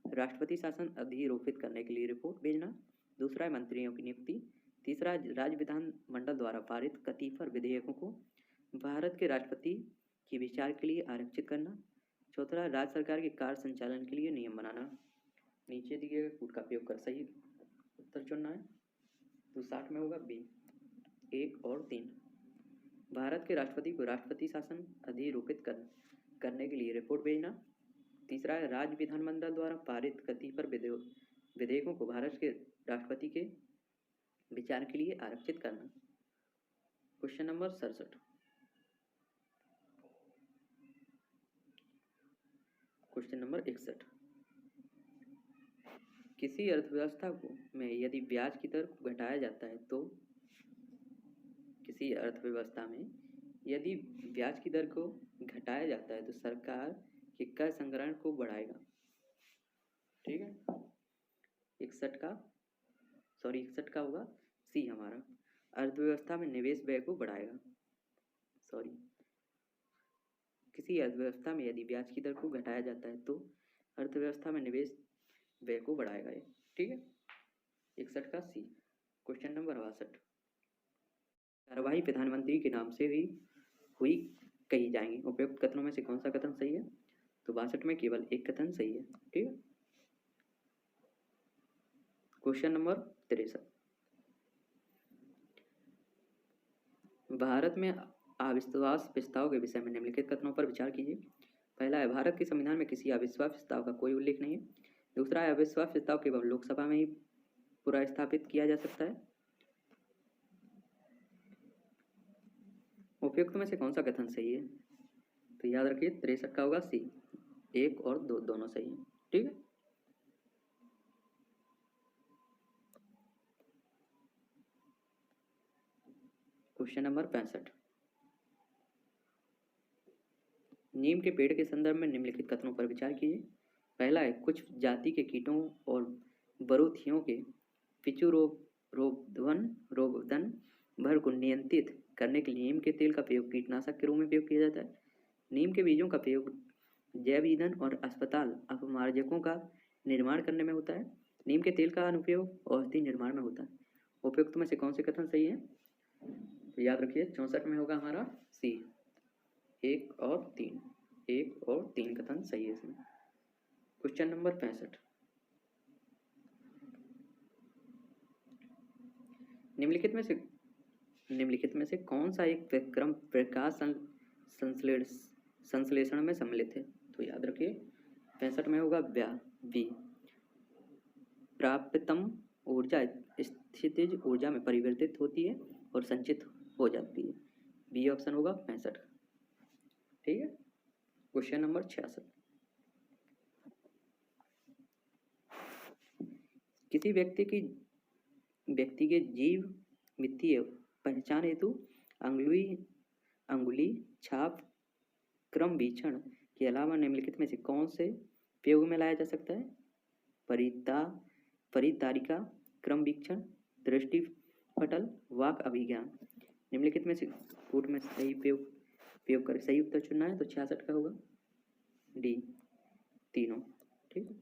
राष्ट्रपति शासन अधिरोपित करने के लिए रिपोर्ट भेजना, दूसरा है मंत्रियों की नियुक्ति, तीसरा है राज्य विधानमंडल द्वारा पारित कतिपय विधेयकों को भारत के राष्ट्रपति के विचार के लिए आरक्षित करना, चौथा राज्य सरकार के कार्य संचालन के लिए नियम बनाना। नीचे दिए गए कूट का उपयोग कर सही उत्तर चुनना है। तो 60 में होगा बी 1 और 3। भारत के राष्ट्रपति को राष्ट्रपति शासन अधिरोपित करने के लिए रिपोर्ट भेजना, तीसरा है राज्य विधानमंडल द्वारा पारित कतिपय विधेयकों को भारत के राष्ट्रपति के विचार के लिए आरक्षित करना। क्वेश्चन नंबर 67, क्वेश्चन नंबर 61, किसी अर्थव्यवस्था को में यदि ब्याज की दर को घटाया जाता है तो किसी अर्थव्यवस्था में यदि ब्याज की दर को घटाया जाता है तो सरकार के कर संग्रहण को बढ़ाएगा। ठीक है। 61 का होगा सी हमारा, अर्थव्यवस्था में निवेश व्यय को बढ़ाएगा। किसी अर्थव्यवस्था में यदि ब्याज की दर को घटाया जाता है तो अर्थव्यवस्था में निवेश व्यय को बढ़ाएगा ये। ठीक है। 61 का सी। क्वेश्चन नंबर 62, कार्यवाही प्रधानमंत्री के नाम से हुई कही जाएंगी। उपयुक्त कथनों में से कौन सा कथन सही है? तो 62 में केवल एक कथन सही है। ठीक है। क्वेश्चन नंबर 63, भारत में अविश्वास प्रस्ताव के विषय में निम्नलिखित कथनों पर विचार कीजिए। पहला है भारत के संविधान में किसी अविश्वास प्रस्ताव का कोई उल्लेख नहीं है। दूसरा है अविश्वास प्रस्ताव केवल लोकसभा में ही पुनर्स्थापित किया जा सकता है। उपयुक्त में से कौन सा कथन सही है? तो याद रखिए 63 का होगा सी, 1 और 2 दोनों सही है। ठीक है। क्वेश्चन नंबर 65, नीम के पेड़ के संदर्भ में निम्नलिखित कथनों पर विचार कीजिए। पहला है कुछ जाति के कीटों और बरूथियों के पिचु रोगदन भर को नियंत्रित करने के लिए नीम के तेल का प्रयोग कीटनाशक के रूप में प्रयोग किया जाता है। नीम के बीजों का प्रयोग जैव ईंधन और अस्पताल अपमार्जकों का निर्माण करने में होता है। नीम के तेल का अनुप्रयोग औषधि निर्माण में होता है। उपयुक्त में से कौन से कथन सही है? तो याद रखिए 64 में होगा हमारा सी, 1 और 3 कथन सही है इसमें। क्वेश्चन नंबर 65, निम्नलिखित में से कौन सा एक क्रम प्रकाश संश्लेषण में सम्मिलित है? तो याद रखिए 65 में होगा बी, प्राप्तम ऊर्जा स्थितिज ऊर्जा में परिवर्तित होती है और संचित हो जाती है। बी ऑप्शन होगा 65। ठीक है। क्वेश्चन नंबर 66, किसी व्यक्ति के जीव वित्तीय पहचान हेतु अंगुली छाप क्रम वीक्षण के अलावा निम्नलिखित में से कौन से प्रयोग में लाया जा सकता है? परितारिका क्रम वीक्षण, दृष्टि पटल, वाक अभिज्ञान। निम्नलिखित में से कूट में सही प्रयोग कर सही उत्तर चुनना है। तो 66 का होगा डी, तीनों। ठीक है।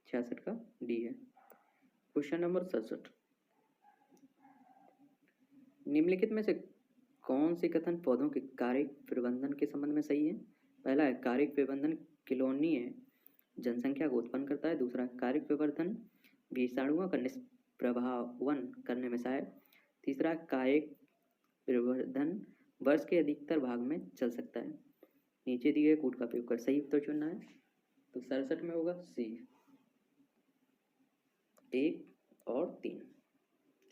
66 का डी है। क्वेश्चन नंबर 67, निम्नलिखित में से कौन से कथन पौधों के कार्यिक प्रबंधन के संबंध में सही है? पहला है कार्यिक प्रबंधन किलोनीय जनसंख्या को उत्पन्न करता है। दूसरा, कार्यिक प्रवर्धन विषाणुओं का निष्प्रभावन करने में सहायक। तीसरा, कार्यिक प्रवर्धन वर्ष के अधिकतर भाग में चल सकता है। नीचे दिए गए कूट का प्रयोग कर सही उत्तर चुनना है। तो 67 में होगा सी, 1 और 3।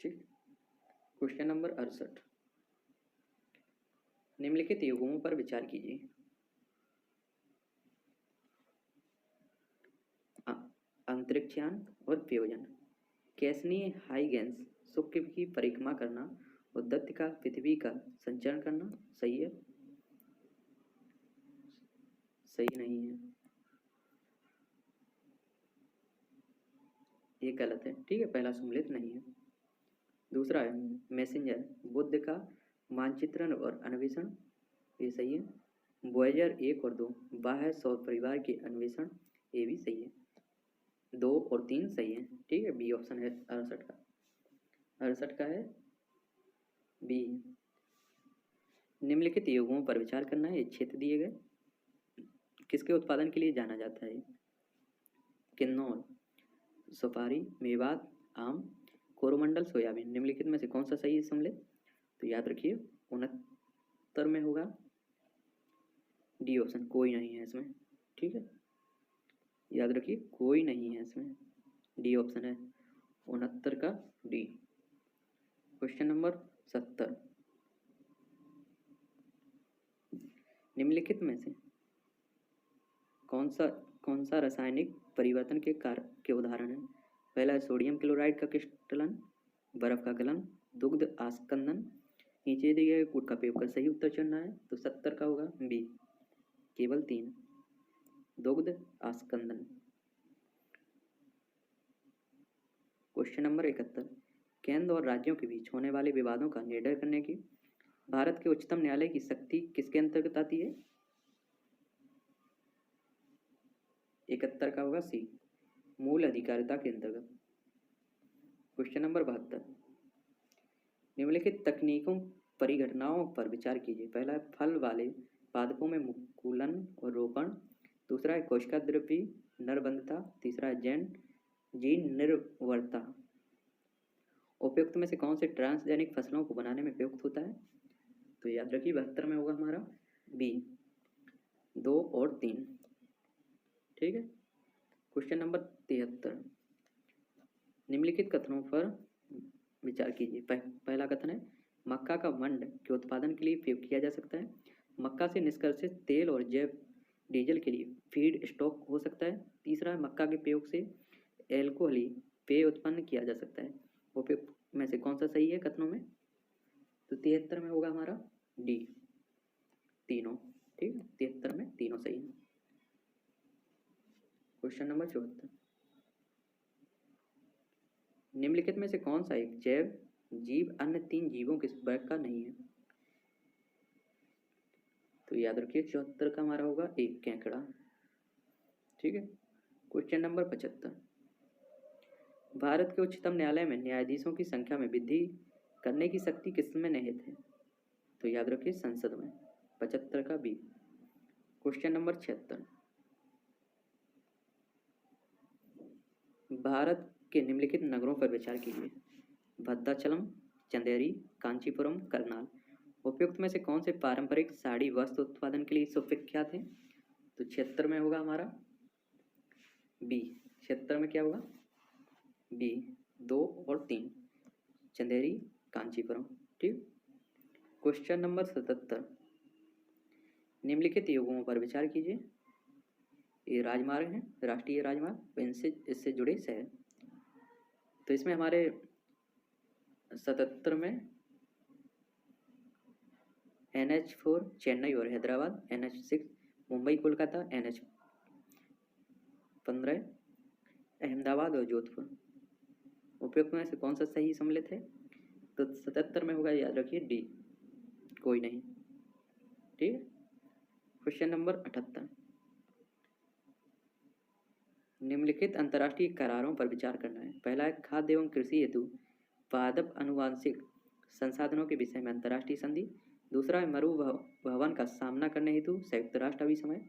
ठीक। क्वेश्चन नंबर 68, निम्नलिखित युग्मों पर विचार कीजिए। अंतरिक्षयान और प्रयोजन। कैसनी हाइगेंस शुक्र की परिक्रमा करना, उद्धत्त का पृथ्वी का संचरण करना सही है? सही नहीं है, ये गलत है। ठीक है, पहला सम्मिलित नहीं है। दूसरा है मैसेंजर बुध का मानचित्रण और अन्वेषण, ये सही है। वॉयेजर 1 और 2 बाह्य सौर परिवार के अन्वेषण, ये भी सही है। 2 और 3 सही है। ठीक है, बी ऑप्शन है 68 का। 68 का है बी। निम्नलिखित युग्मों पर विचार करना है। ये क्षेत्र दिए गए, किसके उत्पादन के लिए जाना जाता है? किन्नौर सुपारी, मेवात आम, कोरोमंडल सोयाबीन। निम्नलिखित में से कौन सा सही है सम्मिलित? तो याद रखिए 69 में होगा डी ऑप्शन, कोई नहीं है इसमें। ठीक है, याद रखिए कोई नहीं है इसमें, डी ऑप्शन है 69 का डी। क्वेश्चन नंबर 70, निम्नलिखित में से कौन सा रासायनिक परिवर्तन के कारक के उदाहरण है? पहला है सोडियम क्लोराइड का क्रिस्टलन, बर्फ का गलन, दुग्ध आस्कंदन। नीचे दिए गए कूट का प्रयोग कर सही उत्तर चुनना है। तो 70 का होगा बी, केवल 3, दुग्ध आस्कंदन। क्वेश्चन नंबर 71, केंद्र और राज्यों के बीच होने वाले विवादों का निर्णय करने की भारत के उच्चतम न्यायालय की शक्ति किसके अंतर्गत आती है? 71 का होगा सी, मूल अधिकारिता के अंतर्गत। क्वेश्चन नंबर 72, निम्नलिखित तकनीकों परिघटनाओं पर विचार कीजिए। पहला है फल वाले पादपों में मुकुलन और रोपण। दूसरा है कोशिका द्रव्य नरबंधता। तीसरा है जीन निर्भरता। उपयुक्त में से कौन से ट्रांसजेनिक फसलों को बनाने में प्रयुक्त होता है? तो याद रखिए 72 में होगा हमारा बी, 2 और 3। ठीक है। क्वेश्चन नंबर 73, निम्नलिखित कथनों पर विचार कीजिए। पहला कथन है मक्का का मंड के उत्पादन के लिए प्रयोग किया जा सकता है। मक्का से निष्कर्षित तेल और जैव डीजल के लिए फीड स्टॉक हो सकता है। तीसरा है मक्का के प्रयोग से एल्कोहली पेय उत्पन्न किया जा सकता है। उपयुक्त में से कौन सा सही है कथनों में? तो 73 में होगा हमारा डी, तीनों। ठीक है, 73 में तीनों सही है। क्वेश्चन नंबर 74, निम्नलिखित में से कौन सा एक जैव जीव अन्य 3 जीवों के वर्ग का नहीं है? तो याद रखिए 74 का हमारा होगा एक केकड़ा। ठीक है। क्वेश्चन नंबर 75, भारत के उच्चतम न्यायालय में न्यायाधीशों की संख्या में वृद्धि करने की शक्ति किसमें निहित है? तो याद रखिए संसद में। 75 का बी। क्वेश्चन नंबर 76, भारत के निम्नलिखित नगरों पर विचार कीजिए। भद्राचलम, चंदेरी, कांचीपुरम, करनाल। उपयुक्त में से कौन से पारंपरिक साड़ी वस्त्र उत्पादन के लिए सुविख्यात हैं? तो 76 में होगा हमारा बी। 76 में क्या होगा? बी, 2 और 3, चंदेरी, कांचीपुरम। ठीक। क्वेश्चन नंबर 77, निम्नलिखित युग्मों पर विचार कीजिए। ये राजमार्ग हैं, राष्ट्रीय राजमार्ग, इससे जुड़े शहर। तो इसमें हमारे 77 में NH4 चेन्नई और हैदराबाद, NH6 मुंबई कोलकाता, NH15 अहमदाबाद और जोधपुर। उपयुक्त में से कौन सा सही सम्मिलित है? तो 77 में होगा, याद रखिए डी, कोई नहीं। ठीक है। क्वेश्चन नंबर 78, निम्नलिखित अंतर्राष्ट्रीय करारों पर विचार करना है। पहला है खाद्य एवं कृषि हेतु पादप अनुवांशिक संसाधनों के विषय में अंतर्राष्ट्रीय संधि। दूसरा है मरुभवन का सामना करने हेतु संयुक्त राष्ट्र अभिसमय।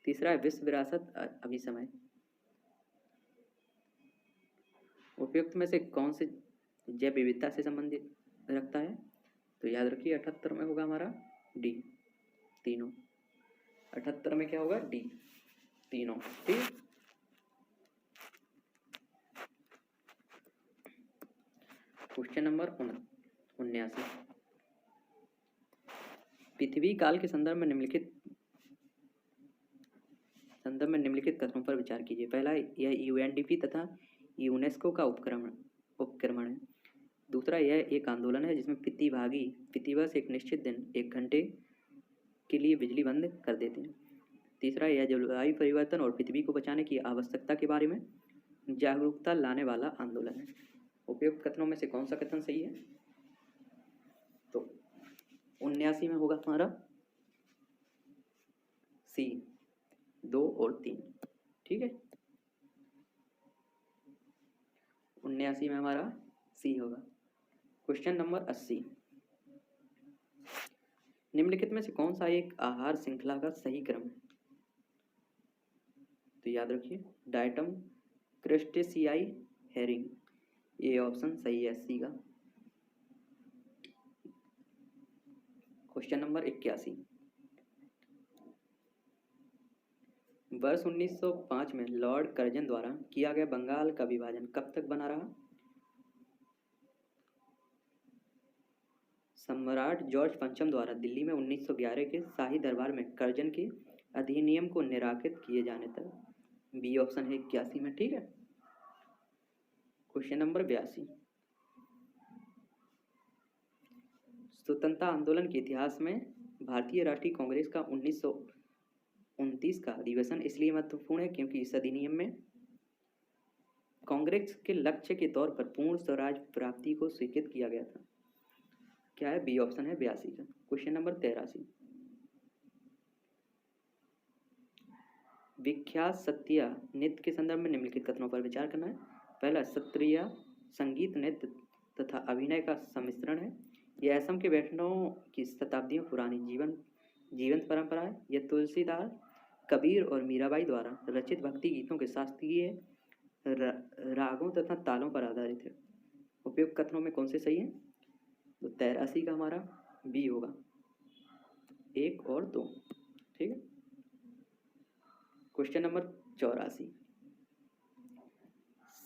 तीसरा है विश्व विरासत अभिसमय। उपयुक्त में से कौन से जैव विविधता से संबंधित रखता है? तो याद रखिए 78 में होगा हमारा डी तीनों। 78 में क्या होगा? डी तीनों। ठीक। Question number 79। पृथ्वी काल के संदर्भ में निम्नलिखित कथनों पर विचार कीजिए। पहला, यह यूएनडीपी तथा यूनेस्को का उपक्रमण है। दूसरा, यह एक आंदोलन है जिसमें प्रतिवर्ष एक निश्चित दिन 1 घंटे के लिए बिजली बंद कर देते हैं। तीसरा, यह जलवायु परिवर्तन और पृथ्वी को बचाने की आवश्यकता के बारे में जागरूकता लाने वाला आंदोलन है। उपयुक्त कथनों में से कौन सा कथन सही है? तो 79 में होगा हमारा सी 2 और 3। ठीक है, 79 में हमारा सी होगा। Question number 80। निम्नलिखित में से कौन सा एक आहार श्रृंखला का सही क्रम है? तो याद रखिए डायटम क्रस्टेशियाई हेरिंग, ये ऑप्शन सही है सी का। Question number 81। वर्ष 1905 में लॉर्ड कर्जन द्वारा किया गया बंगाल का विभाजन कब तक बना रहा? सम्राट जॉर्ज पंचम द्वारा दिल्ली में 1911 के शाही दरबार में कर्जन के अधिनियम को निराकृत किए जाने तक। बी ऑप्शन है 81 में। ठीक है। Question number 82। स्वतंत्रता आंदोलन के इतिहास में भारतीय राष्ट्रीय कांग्रेस का 1929 का अधिवेशन इसलिए महत्वपूर्ण है क्योंकि इस अधिनियम में कांग्रेस के लक्ष्य के तौर पर पूर्ण स्वराज प्राप्ति को स्वीकृत किया गया था। क्या है? बी ऑप्शन है 82 का। Question number 83। विख्यात सत्रिया नृत्य के संदर्भ में निम्नलिखित कथनों पर विचार करना है। पहला, सत्रिया संगीत नृत्य तथा अभिनय का सम्मिश्रण है। यह असम के वैष्णवों की शताब्दियों पुरानी जीवंत परंपरा है। यह तुलसीदास, कबीर और मीराबाई द्वारा रचित भक्ति गीतों के शास्त्रीय रागों तथा तालों पर आधारित है। उपयुक्त कथनों में कौन से सही है? तो 83 का हमारा बी होगा, 1 और 2। ठीक है। Question number 84।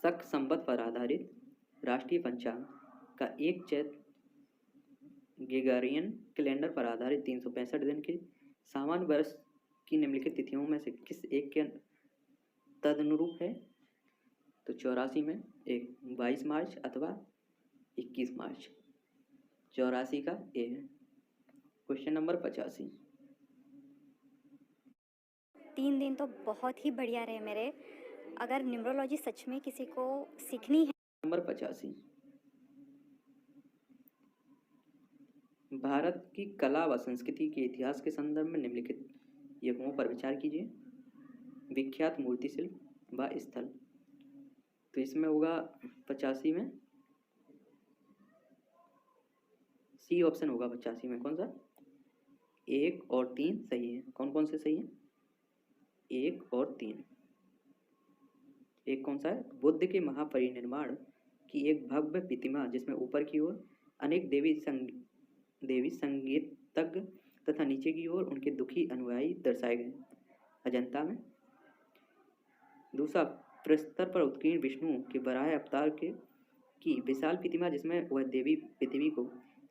शक संवत पर आधारित राष्ट्रीय पंचांग का एक चैत्र ग्रेगोरियन कैलेंडर पर आधारित 365 दिन के सामान्य वर्ष की निम्नलिखित तिथियों में से किस एक के तदनुरूप है? तो 84 में एक 22 मार्च अथवा 21 मार्च। 84 का ए है। Question number 85। 3 दिन तो बहुत ही बढ़िया रहे मेरे। अगर न्यूमरोलॉजी सच में किसी को सीखनी है। नंबर 85। भारत की कला व संस्कृति के इतिहास के संदर्भ में निम्नलिखित युगों पर विचार कीजिए। विख्यात मूर्ति शिल्प व स्थल। तो इसमें होगा 85 में सी ऑप्शन होगा। 85 में कौन सा? 1 और 3 सही है। कौन कौन से सही है? 1 और 3। एक कौन सा है? बुद्ध के महापरिनिर्वाण की एक भव्य प्रतिमा जिसमें ऊपर की ओर अनेक देवी संगीतज्ञ तथा नीचे की ओर उनके दुखी अनुयायी दर्शाए गए अजंता में। दूसरा, प्रस्तर पर उत्कीर्ण विष्णु के वराह अवतार की विशाल प्रतिमा जिसमें वह देवी पृथ्वी को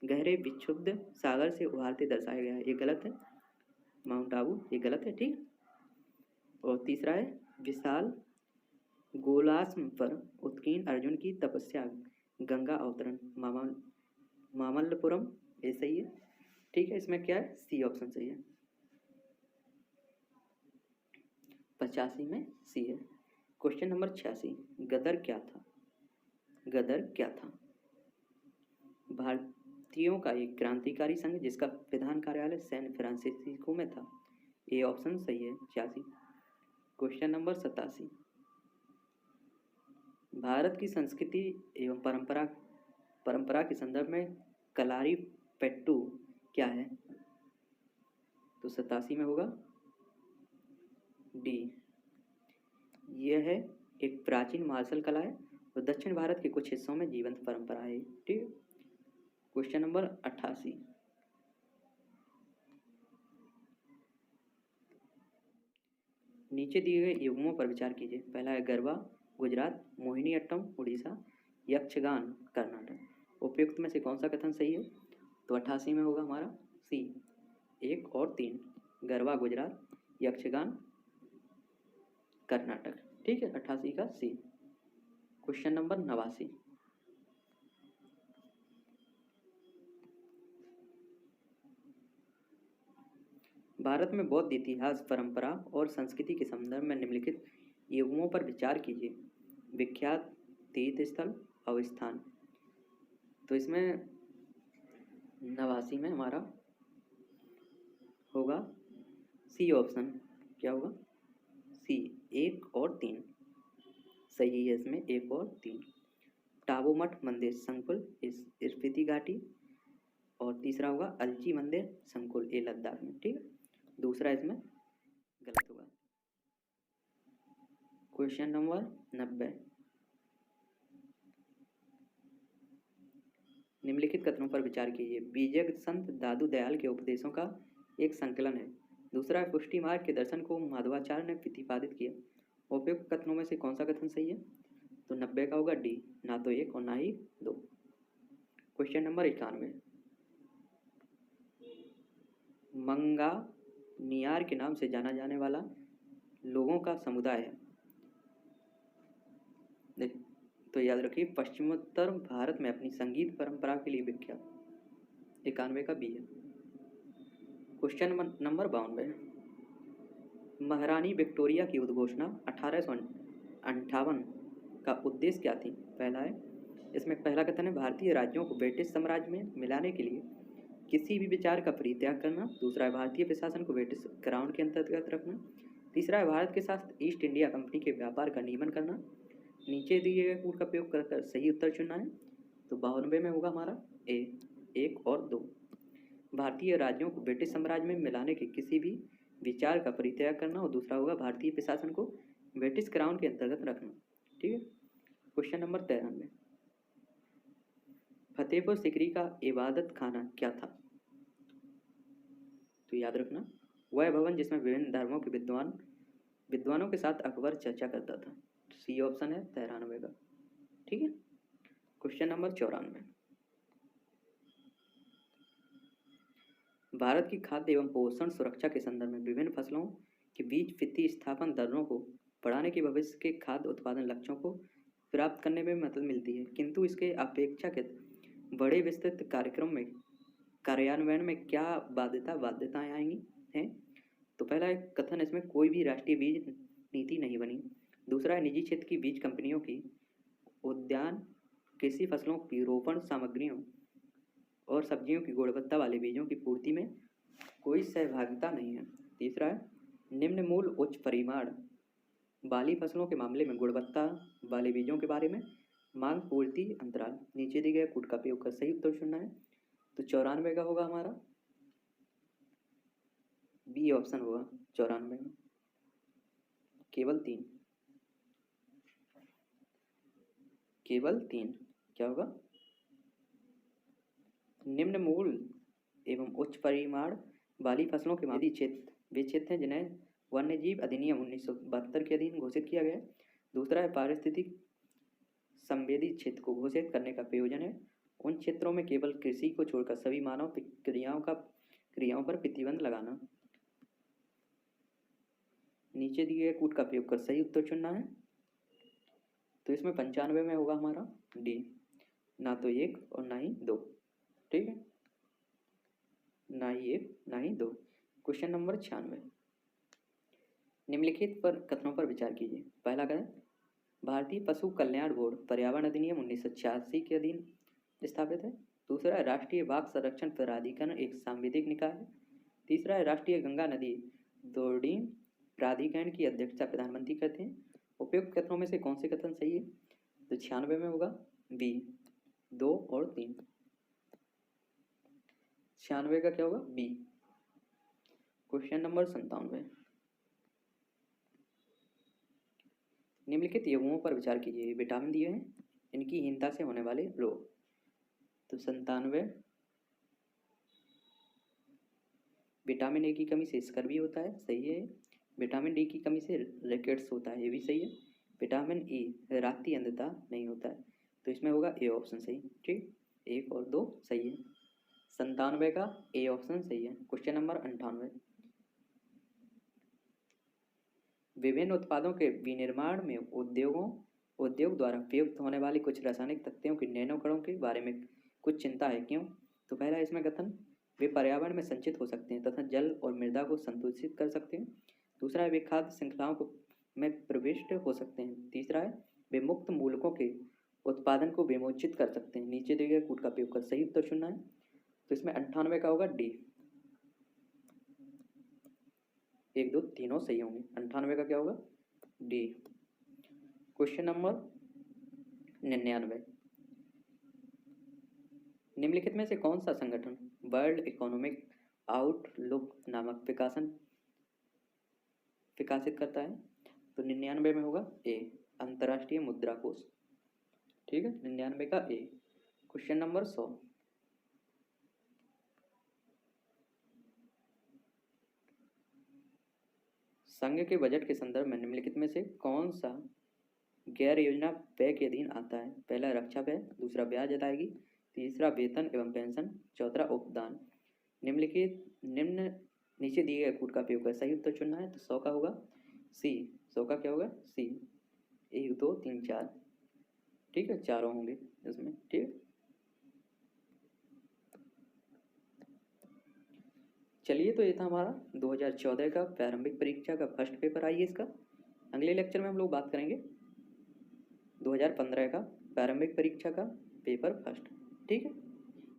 गहरे विक्षुब्ध सागर से उभारते दर्शाया गया है। ये गलत है। माउंट आबू, ये गलत है। ठीक। और तीसरा है विशाल गोलास्म पर उत्कीर्ण अर्जुन की तपस्या गंगा अवतरण मामल्लपुरम, ये सही है। ठीक है। इसमें क्या है? सी ऑप्शन सही है। 85 में सी है। Question number 86। गदर क्या था? गदर क्या था? भारतीयों का एक क्रांतिकारी संघ जिसका प्रधान कार्यालय सैन फ्रांसिस्को में था। ए ऑप्शन सही है। 86। Question number 87। भारत की संस्कृति एवं परंपरा के संदर्भ में कलारी पेट्टू क्या है? तो 87 में होगा डी। यह है एक प्राचीन मार्शल कला है और दक्षिण भारत के कुछ हिस्सों में जीवंत परंपरा है। ठीक है। क्वेश्चन नंबर 88, नीचे दिए गए युग्मों पर विचार कीजिए। पहला है गरबा गुजरात, मोहिनीअट्टम उड़ीसा, यक्षगान कर्नाटक। उपयुक्त में से कौन सा कथन सही है? तो 88 में होगा हमारा सी, 1 और 3, गरबा गुजरात, यक्षगान कर्नाटक। ठीक है, 88 का सी। क्वेश्चन नंबर 89, भारत में बौद्ध इतिहास, परंपरा और संस्कृति के संदर्भ में निम्नलिखित युग्मों पर विचार कीजिए। विख्यात तीर्थ स्थल और स्थान। तो इसमें 89 में हमारा होगा सी ऑप्शन। क्या होगा? सी, 1 और 3 सही है। इसमें 1 और 3। टाबू मठ मंदिर संकुल स्पीति घाटी, और तीसरा होगा अलची मंदिर संकुल, ये लद्दाख में। ठीक है, दूसरा इसमें गलत होगा। क्वेश्चन नंबर 90, निम्नलिखित कथनों पर विचार कीजिए। बीजक संत दादू दयाल के उपदेशों का एक संकलन है। दूसरा है पुष्टि मार्ग के दर्शन को माधवाचार्य ने प्रतिपादित किया। उपयुक्त कथनों में से कौन सा कथन सही है? तो 90 का होगा डी, ना तो 1 और ना ही 2। क्वेश्चन नंबर 91, मंगा नियार के नाम से जाना जाने वाला लोगों का समुदाय है। देखिए, तो याद रखिए पश्चिमोत्तर भारत में अपनी संगीत परंपरा के लिए विख्यात। 91 का बी है। क्वेश्चन नंबर 92, महारानी विक्टोरिया की उद्घोषणा 1858 का उद्देश्य क्या थी? पहला है, इसमें पहला कथन है भारतीय राज्यों को ब्रिटिश साम्राज्य में मिलाने के लिए किसी भी विचार का परित्याग करना। दूसरा है भारतीय प्रशासन को ब्रिटिश क्राउन के अंतर्गत रखना। तीसरा है भारत के साथ ईस्ट इंडिया कंपनी के व्यापार का नियमन करना। नीचे दिए गए कोड का प्रयोग कर सही उत्तर चुनना है। तो 92 में होगा हमारा ए, 1 और 2। भारतीय राज्यों को ब्रिटिश साम्राज्य में मिलाने के किसी भी विचार का परित्याग करना, और दूसरा होगा भारतीय प्रशासन को ब्रिटिश क्राउन के अंतर्गत रखना। ठीक है। क्वेश्चन नंबर 93, फतेहपुर सिकरी का इबादत खाना क्या था? तो याद रखना, वह भवन जिसमें विभिन्न धर्मों के विद्वानों के साथ अकबर चर्चा करता था। सी ऑप्शन है 93 का। ठीक है। क्वेश्चन नंबर 94, भारत की खाद्य एवं पोषण सुरक्षा के संदर्भ में विभिन्न फसलों के बीच वित्तीय स्थापन दरों को बढ़ाने के भविष्य के खाद्य उत्पादन लक्ष्यों को प्राप्त करने में मदद मिलती है, किंतु इसके अपेक्षाकृत बड़े विस्तृत कार्यक्रम में कार्यान्वयन में क्या बाध्यताएं आएंगी हैं? तो पहला एक कथन, इसमें कोई भी राष्ट्रीय बीज नीति नहीं बनी। दूसरा है निजी क्षेत्र की बीज कंपनियों की उद्यान कृषि फसलों की रोपण सामग्रियों और सब्जियों की गुणवत्ता वाले बीजों की पूर्ति में कोई सहभागिता नहीं है। तीसरा है निम्न मूल उच्च परिमाण वाली फसलों के मामले में गुणवत्ता वाले बीजों के बारे में मांग पूर्ति अंतराल। नीचे दिए गए कोड का प्रयोग कर सही उत्तर चुनना है। तो 94 का होगा हमारा बी ऑप्शन होगा। 94 में केवल 3 क्या होगा? निम्न मूल एवं उच्च परिमाण वाली फसलों के मामले वे क्षेत्र हैं जिन्हें वन्यजीव अधिनियम 1972 के अधीन घोषित किया गया है। दूसरा है पारिस्थितिक संवेदी क्षेत्र को घोषित करने का प्रयोजन है उन क्षेत्रों में केवल कृषि को छोड़कर सभी मानव क्रियाओं पर प्रतिबंध लगाना। नीचे दिए गए कोड का प्रयोग कर सही उत्तर चुनना है। तो इसमें 95 में होगा हमारा डी, ना तो 1 और ना ही 2। ठीक है, ना ही 1 ना ही 2। क्वेश्चन नंबर 96, निम्नलिखित पर कथनों पर विचार कीजिए। पहला कथन, भारतीय पशु कल्याण बोर्ड पर्यावरण अधिनियम 1986 के अधीन स्थापित है। दूसरा है राष्ट्रीय बाघ संरक्षण प्राधिकरण एक सांविधिक निकाय है। तीसरा है राष्ट्रीय गंगा नदी दोर्डिंग प्राधिकरण की अध्यक्षता प्रधानमंत्री करते हैं। उपयुक्त कथनों में से कौन से कथन सही है? तो 96 में होगा बी 2 और 3। 96 का क्या होगा बी। क्वेश्चन नंबर 97, निम्नलिखित यौगों पर विचार कीजिए। विटामिन दिए हैं, इनकी हीनता से होने वाले रोग। तो 97 विटामिन ए की कमी से स्कर्वी होता है, सही है। विटामिन डी की कमी से रिकेट्स होता है, ये भी सही है। विटामिन ई राती अंधता नहीं होता है, तो इसमें होगा ए ऑप्शन सही। ठीक, 1 और 2 सही है। 97 का ए ऑप्शन सही है। क्वेश्चन नंबर 98, विभिन्न उत्पादों के विनिर्माण में उद्योग द्वारा प्रयुक्त होने वाली कुछ रासायनिक तत्वों के नैनो कणों के बारे में कुछ चिंता है, क्यों? तो पहला इसमें कथन, वे पर्यावरण में संचित हो सकते हैं तथा जल और मृदा को संदूषित कर सकते हैं। दूसरा है वे खाद्य श्रृंखलाओं को में प्रविष्ट हो सकते हैं। तीसरा है वे मुक्त मूलकों के उत्पादन को विमोचित कर सकते हैं। नीचे दिए गए कूट का प्रयोग कर सही उत्तर चुनना है। तो इसमें 98 का होगा डी। 1 2 तीनों सही होंगे। 98 का क्या होगा डी। क्वेश्चन नंबर 99, निम्नलिखित में से कौन सा संगठन वर्ल्ड इकोनॉमिक आउटलुक नामक विकासित करता है? तो 99 में होगा ए, अंतर्राष्ट्रीय मुद्रा कोष। ठीक है, 99 का ए। क्वेश्चन नंबर 100, संघ के बजट के संदर्भ में निम्नलिखित में से कौन सा गैर योजना व्यय के अधीन आता है? पहला रक्षा व्यय, दूसरा ब्याज अदायगी, तीसरा वेतन एवं पेंशन, चौथा उपदान। निम्न नीचे दिए गए कूट का प्रयोग कर सही उत्तर चुनना है। तो 100 का होगा सी। 100 का क्या होगा सी। 1 2 3 4। ठीक है, चारों होंगे इसमें। ठीक है, चलिए, तो ये था हमारा 2014 का प्रारंभिक परीक्षा का फर्स्ट पेपर। आइए इसका अगले लेक्चर में हम लोग बात करेंगे 2015 का प्रारंभिक परीक्षा का पेपर फर्स्ट। ठीक है।